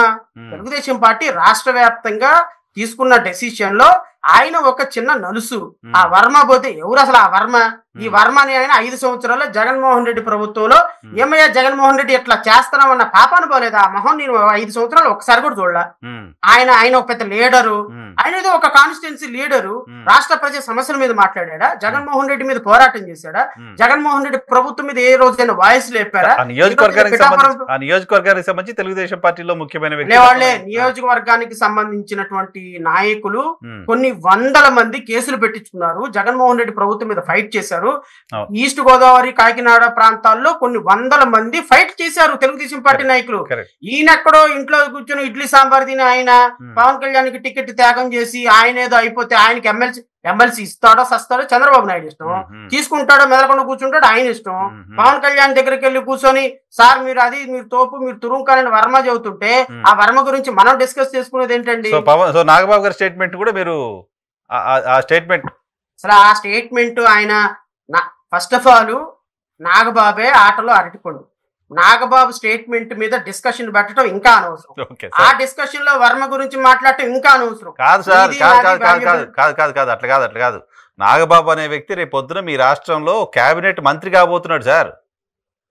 తెలుగుదేశం పార్టీ రాష్ట్ర వ్యాప్తంగా తీసుకున్న డెసిషన్ లో ఆయన ఒక చిన్న నలుసు. ఆ వర్మ పోతే ఎవరు అసలు? ఆ వర్మ ఈ వర్మ అని ఆయన 5 సంవత్సరాల్లో జగన్మోహన్ రెడ్డి ప్రభుత్వంలో ఏమయ్యా జగన్మోహన్ రెడ్డి ఇట్లా చేస్తున్నామన్న పాపాను పోలేదు. ఆ మొహం నేను 5 సంవత్సరాలు ఒకసారి కూడా చూడలా. ఆయన ఒక పెద్ద లీడరు, ఆయన ఏదో ఒక కాన్స్టిట్యున్సీ లీడరు. రాష్ట్ర ప్రజల సమస్యల మీద మాట్లాడా? జగన్మోహన్ రెడ్డి మీద పోరాటం చేశాడా? జగన్మోహన్ రెడ్డి ప్రభుత్వం మీద ఏ రోజైనా వాయిస్ లేపారా? నియోజకవర్గానికి సంబంధించి తెలుగుదేశం పార్టీలో ముఖ్యమైన వాళ్ళే నియోజకవర్గానికి సంబంధించినటువంటి నాయకులు కొన్ని వందల మంది కేసులు పెట్టించుకున్నారు. జగన్మోహన్ రెడ్డి ప్రభుత్వం మీద ఫైట్ చేశారు. ఈస్ట్ గోదావరి, కాకినాడ ప్రాంతాల్లో కొన్ని వందల మంది ఫైట్ చేశారు తెలుగుదేశం పార్టీ నాయకులు. ఈయనెక్కడో ఇంట్లో కూర్చొని ఇడ్లీ సాంబార్ తిని ఆయన పవన్ కళ్యాణ్ కి టికెట్ త్యాగం చేసి ఆయన ఏదో అయిపోతే ఆయనకి ఎమ్మెల్సీ ఇస్తాడో సస్తాడో చంద్రబాబు నాయుడు ఇష్టం, తీసుకుంటాడో మెదలకుండా కూర్చుంటాడు ఆయన ఇష్టం. పవన్ కళ్యాణ్ దగ్గరికి వెళ్ళి కూర్చొని సార్ మీరు తోపు మీరు తురుంకాలని వర్మ చెబుతుంటే ఆ వర్మ గురించి మనం డిస్కస్ చేసుకునేది ఏంటండి? నాగబాబు గారి స్టేట్మెంట్ కూడా మీరు ఆ స్టేట్మెంట్ అసలు ఆ స్టేట్మెంట్ ఆయన ఫస్ట్ ఆఫ్ ఆల్ నాగబాబే ఆటలో అరటిపండు. నాగబాబు స్టేట్మెంట్ మీద డిస్కషన్ పెట్టడం ఇంకా అనవసరం. ఆ డిస్కషన్ లో వర్మ గురించి మాట్లాడటం ఇంకా అనవసరం. కాదు సార్, కాదు అట్లా కాదు. నాగబాబు అనే వ్యక్తి రేపు పొద్దున మీ రాష్ట్రంలో కేబినెట్ మంత్రి కాబోతున్నాడు సార్.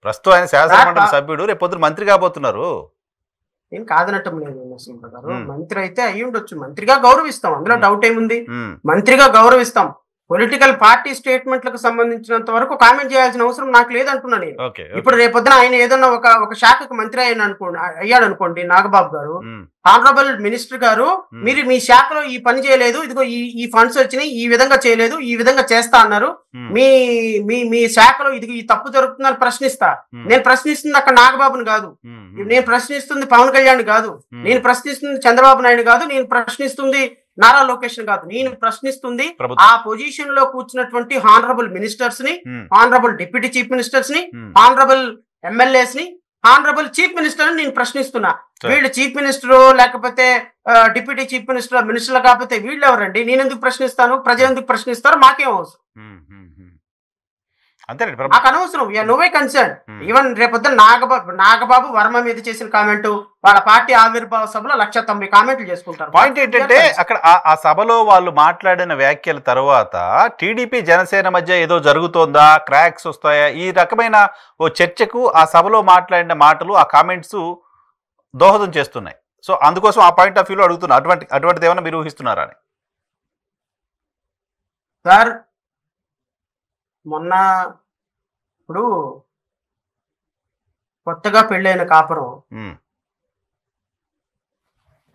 ప్రస్తుతం ఆయన శాసనమండలి సభ్యుడు, రేపు పొద్దున మంత్రి కాబోతున్నారు. ఏం కాదనటం లేదు నరసింహ గారు. మంత్రి అయితే అయ్యి ఉండొచ్చు, మంత్రిగా గౌరవిస్తాం, అందులో డౌట్ ఏముంది. మంత్రిగా గౌరవిస్తాం. పొలిటికల్ పార్టీ స్టేట్మెంట్లకు సంబంధించినంత వరకు కామెంట్ చేయాల్సిన అవసరం నాకు లేదంటున్నాను నేను. ఇప్పుడు రేపొద్దున ఆయన ఏదన్నా ఒక శాఖకు మంత్రి అయ్యాడు అనుకోండి నాగబాబు గారు, ఆనరబుల్ మినిస్టర్ గారు మీరు మీ శాఖలో ఈ పని చేయలేదు, ఇదిగో ఈ ఫండ్స్ వచ్చినాయి, ఈ విధంగా చేయలేదు, ఈ విధంగా చేస్తా అన్నారు, మీ శాఖలో ఇది ఈ తప్పు జరుగుతుందని ప్రశ్నిస్తా. నేను ప్రశ్నిస్తుంది అక్కడ నాగబాబుని కాదు, నేను ప్రశ్నిస్తుంది పవన్ కళ్యాణ్ కాదు, నేను ప్రశ్నిస్తుంది చంద్రబాబు నాయుడు కాదు, నేను ప్రశ్నిస్తుంది నారా లోకేష్ కాదు, నేను ప్రశ్నిస్తుంది ఆ పొజిషన్ లో కూర్చున్నటువంటి హానరబుల్ మినిస్టర్స్ ని, హానరబుల్ డిప్యూటీ చీఫ్ మినిస్టర్స్ ని, హానరబుల్ ఎమ్మెల్యేస్ ని, హానరబుల్ చీఫ్ మినిస్టర్ ని నేను ప్రశ్నిస్తున్నా. వీళ్ళు చీఫ్ మినిస్టర్ లేకపోతే డిప్యూటీ చీఫ్ మినిస్టర్లు కాకపోతే వీళ్ళు ఎవరండి? నేను ఎందుకు ప్రశ్నిస్తాను? ప్రజలు ఎందుకు ప్రశ్నిస్తారు? మాకేం అవసరం? నాకు అనవసరం. నువ్వే కన్సర్న్. ఈవెన్ రేపొద్దున నాగబాబు వర్మ మీద చేసిన కామెంట్ వాళ్ళ పార్టీ ఆవిర్భావ సభలో 190 కామెంట్లు చేసుకుంటారు. పాయింట్ ఏంటంటే అక్కడ ఆ సభలో వాళ్ళు మాట్లాడిన వ్యాఖ్యల తర్వాత టీడీపీ జనసేన మధ్య ఏదో జరుగుతోందా, క్రాక్స్ వస్తాయా, ఈ రకమైన ఓ చర్చకు ఆ సభలో మాట్లాడిన మాటలు, ఆ కామెంట్స్ దోహదం చేస్తున్నాయి. సో అందుకోసం ఆ పాయింట్ ఆఫ్ వ్యూలో అడుగుతున్నా, అటువంటిది ఏమైనా మీరు ఊహిస్తున్నారా అని. సార్ మొన్న ఇప్పుడు కొత్తగా పెళ్ళైన కాపురం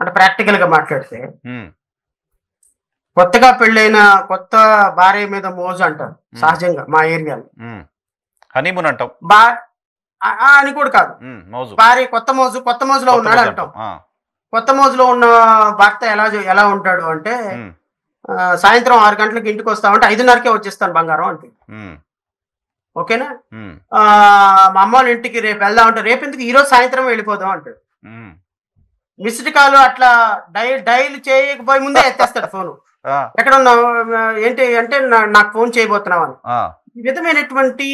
అంటే ప్రాక్టికల్ గా మాట్లాడితే కొత్తగా పెళ్ళైన కొత్త భార్య మీద మోజు అంటారు సహజంగా మా ఏరియాలో. హనీమూన్ అంటాం అని కూడా కాదు, భార్య కొత్త మోజులో ఉన్నాడు అంటాం. కొత్త మోజులో ఉన్న భర్త ఎలా ఉంటాడు అంటే సాయంత్రం 6 గంటలకు ఇంటికి వస్తామంటే 5:30కే వచ్చేస్తాను బంగారం అంటే. ఓకేనా? మా అమ్మ వాళ్ళ ఇంటికి రేపు వెళ్దామంటే రేపు ఎందుకు, ఈరోజు సాయంత్రం వెళ్ళిపోదాం అంటాడు. మిస్డ్ కాల్ అట్లా డైల్ చేయకపోయి ముందే ఎత్తేస్తాడు ఫోను. ఎక్కడ ఉన్నావు ఏంటి అంటే నాకు ఫోన్ చేయబోతున్నావు అని. ఈ విధమైనటువంటి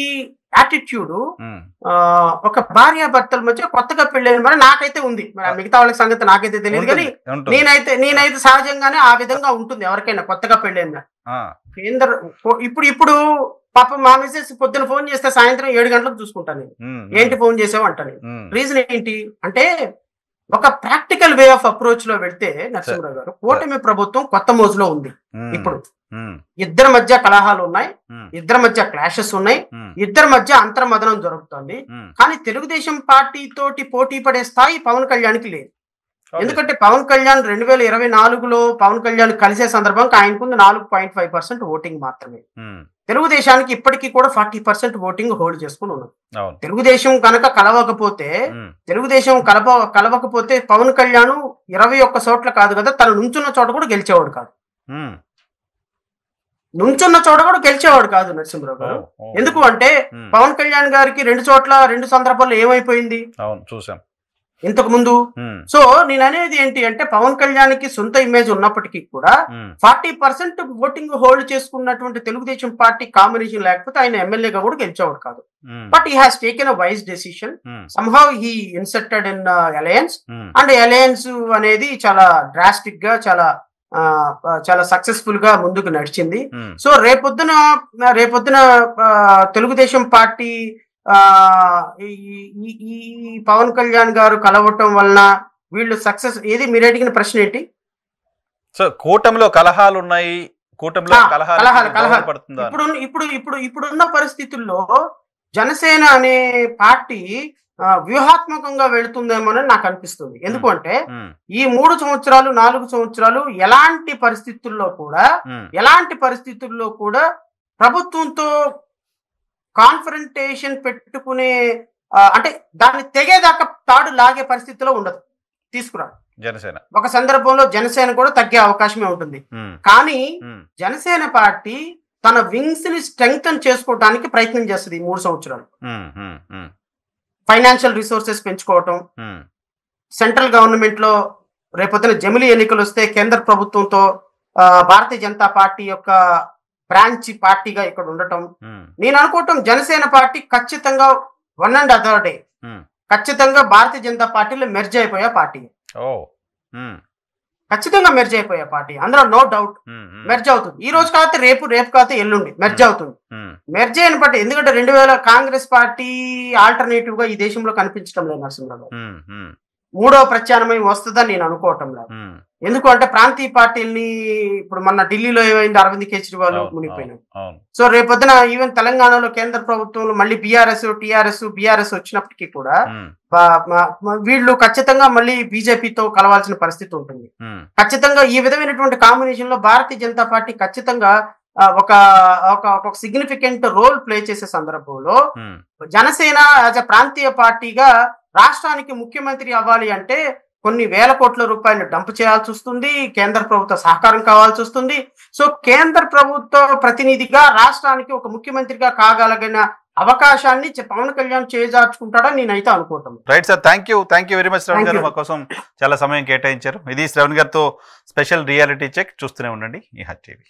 యాటిట్యూడ్ ఒక భార్యాభర్తల మధ్య కొత్తగా పెళ్ళైన మరి నాకైతే ఉంది. మరి మిగతా వాళ్ళకి సంగతి నాకైతే తెలియదు, కానీ నేనైతే సహజంగానే ఆ విధంగా ఉంటుంది ఎవరికైనా కొత్తగా పెళ్ళైన. ఇప్పుడు పాప మా మెసేజ్ పొద్దున ఫోన్ చేస్తే సాయంత్రం 7 గంటలకు చూసుకుంటాను నేను. ఏంటి ఫోన్ చేసావు అంటాను. రీజన్ ఏంటి అంటే ఒక ప్రాక్టికల్ వే ఆఫ్ అప్రోచ్ లో వెళ్తే నరసింహరావు గారు, కూటమి ప్రభుత్వం కొత్త మోజులో ఉంది. ఇప్పుడు ఇద్దరి మధ్య కలహాలు ఉన్నాయి, ఇద్దరి మధ్య క్లాషెస్ ఉన్నాయి, ఇద్దరి మధ్య అంతర్మదనం జరుగుతుంది. కానీ తెలుగుదేశం పార్టీ తోటి పోటీ పడే స్థాయి పవన్ కళ్యాణ్కి లేదు. ఎందుకంటే పవన్ కళ్యాణ్ 2024లో పవన్ కళ్యాణ్ కలిసే సందర్భంగా ఆయనకుంది 4.5% ఓటింగ్ మాత్రమే. తెలుగుదేశానికి ఇప్పటికీ కూడా 40% ఓటింగ్ హోల్డ్ చేసుకుని ఉన్నది. తెలుగుదేశం కనుక కలవకపోతే పవన్ కళ్యాణ్ 21 చోట్ల కాదు కదా, తను నుంచున్న చోట కూడా గెలిచేవాడు కాదు. నరసింహరావు గారు. ఎందుకు అంటే పవన్ కళ్యాణ్ గారికి 2 సందర్భాల్లో ఏమైపోయింది చూసాం ఇంతకు ముందు. సో నేను అనేది ఏంటి అంటే పవన్ కళ్యాణ్ కి సొంత ఇమేజ్ ఉన్నప్పటికీ కూడా 40% ఓటింగ్ హోల్డ్ చేసుకున్నటువంటి తెలుగుదేశం పార్టీ కాంబినేషన్ లేకపోతే ఆయన ఎమ్మెల్యేగా కూడా గెలిచేవాడు కాదు. But he has taken a wise decision. Somehow he inserted in alliance, and alliance అనేది చాలా డ్రాస్టిక్ గా చాలా చాలా సక్సెస్ఫుల్ గా ముందుకు నడిచింది. సో రేపొద్దున తెలుగుదేశం పార్టీ ఈ పవన్ కళ్యాణ్ గారు కలవటం వలన వీళ్ళు సక్సెస్ ఏది మీరు అడిగిన ప్రశ్న ఏంటి? సో కూటమిలో కలహాలు ఉన్నాయి, కూటమిలో ఇప్పుడున్న పరిస్థితుల్లో జనసేన అనే పార్టీ వ్యూహాత్మకంగా వెళుతుందేమోనని నాకు అనిపిస్తుంది. ఎందుకంటే ఈ 3 సంవత్సరాలు 4 సంవత్సరాలు ఎలాంటి పరిస్థితుల్లో కూడా ప్రభుత్వంతో కాన్ఫరెంటేషన్ పెట్టుకునే అంటే దాన్ని తెగేదాకా తాడు లాగే పరిస్థితిలో ఉండదు తీసుకురాడు జనసేన. ఒక సందర్భంలో జనసేన కూడా తగ్గే అవకాశమే ఉంటుంది. కానీ జనసేన పార్టీ తన వింగ్స్ ని స్ట్రెంగ్తన్ చేసుకోవడానికి ప్రయత్నం చేస్తుంది ఈ 3 సంవత్సరాలు. ఫైనాన్షియల్ రిసోర్సెస్ పెంచుకోవటం, సెంట్రల్ గవర్నమెంట్ లో రేపొద్దున జమిలీ ఎన్నికలు వస్తే కేంద్ర ప్రభుత్వంతో భారతీయ జనతా పార్టీ యొక్క బ్రాంచ్ పార్టీగా ఇక్కడ ఉండటం. నేను అనుకోవటం జనసేన పార్టీ ఖచ్చితంగా 1 and other day ఖచ్చితంగా భారతీయ జనతా పార్టీలో మెర్జ్ అయిపోయే పార్టీ, ఖచ్చితంగా మెర్జ్ అయిపోయే పార్టీ, అందులో నో డౌట్ మెర్జ్ అవుతుంది. ఈ రోజు కాకపోతే రేపు, రేపు కాకపోతే ఎల్లుండి మెర్జ్ అవుతుంది. మెర్జ్ అయిన పార్టీ ఎందుకంటే 2000 కాంగ్రెస్ పార్టీ ఆల్టర్నేటివ్ గా ఈ దేశంలో కనిపించడం లేదు నరసింహరావు. 3వ ప్రత్యామ్నాయం వస్తుందని నేను అనుకోవటం లేదు. ఎందుకు అంటే ప్రాంతీయ పార్టీలని ఇప్పుడు మన ఢిల్లీలో ఏమైంది, అరవింద్ కేజ్రీవాల్ మునిగిపోయినారు. సో రేపొద్దున ఈవెన్ తెలంగాణలో కేంద్ర ప్రభుత్వంలో మళ్ళీ బీఆర్ఎస్ వచ్చినప్పటికీ కూడా వీళ్ళు ఖచ్చితంగా మళ్ళీ బీజేపీతో కలవాల్సిన పరిస్థితి ఉంటుంది. ఖచ్చితంగా ఈ విధమైనటువంటి కాంబినేషన్ లో భారతీయ జనతా పార్టీ ఖచ్చితంగా ఒక సిగ్నిఫికెంట్ రోల్ ప్లే చేసే సందర్భంలో జనసేన యాజ్ అ ప్రాంతీయ పార్టీగా రాష్ట్రానికి ముఖ్యమంత్రి అవ్వాలి అంటే కొన్ని వేల కోట్ల రూపాయలు డంప్ చేయాల్సి వస్తుంది, కేంద్ర ప్రభుత్వ సహకారం కావాల్సి వస్తుంది. సో కేంద్ర ప్రభుత్వ ప్రతినిధిగా రాష్ట్రానికి ఒక ముఖ్యమంత్రిగా కాగలిగిన అవకాశాన్ని పవన్ కళ్యాణ్ చేజార్చుకుంటాడని నేనైతే అనుకుంటాను. Right sir, thank you very much Shravan గారు, మా కోసం చాలా సమయం కేటాయించారు. ఇది శ్రవణ్ గారితో స్పెషల్ రియాలిటీ చెక్. చూస్తూనే ఉండండి ఈ హట్ టీవీ.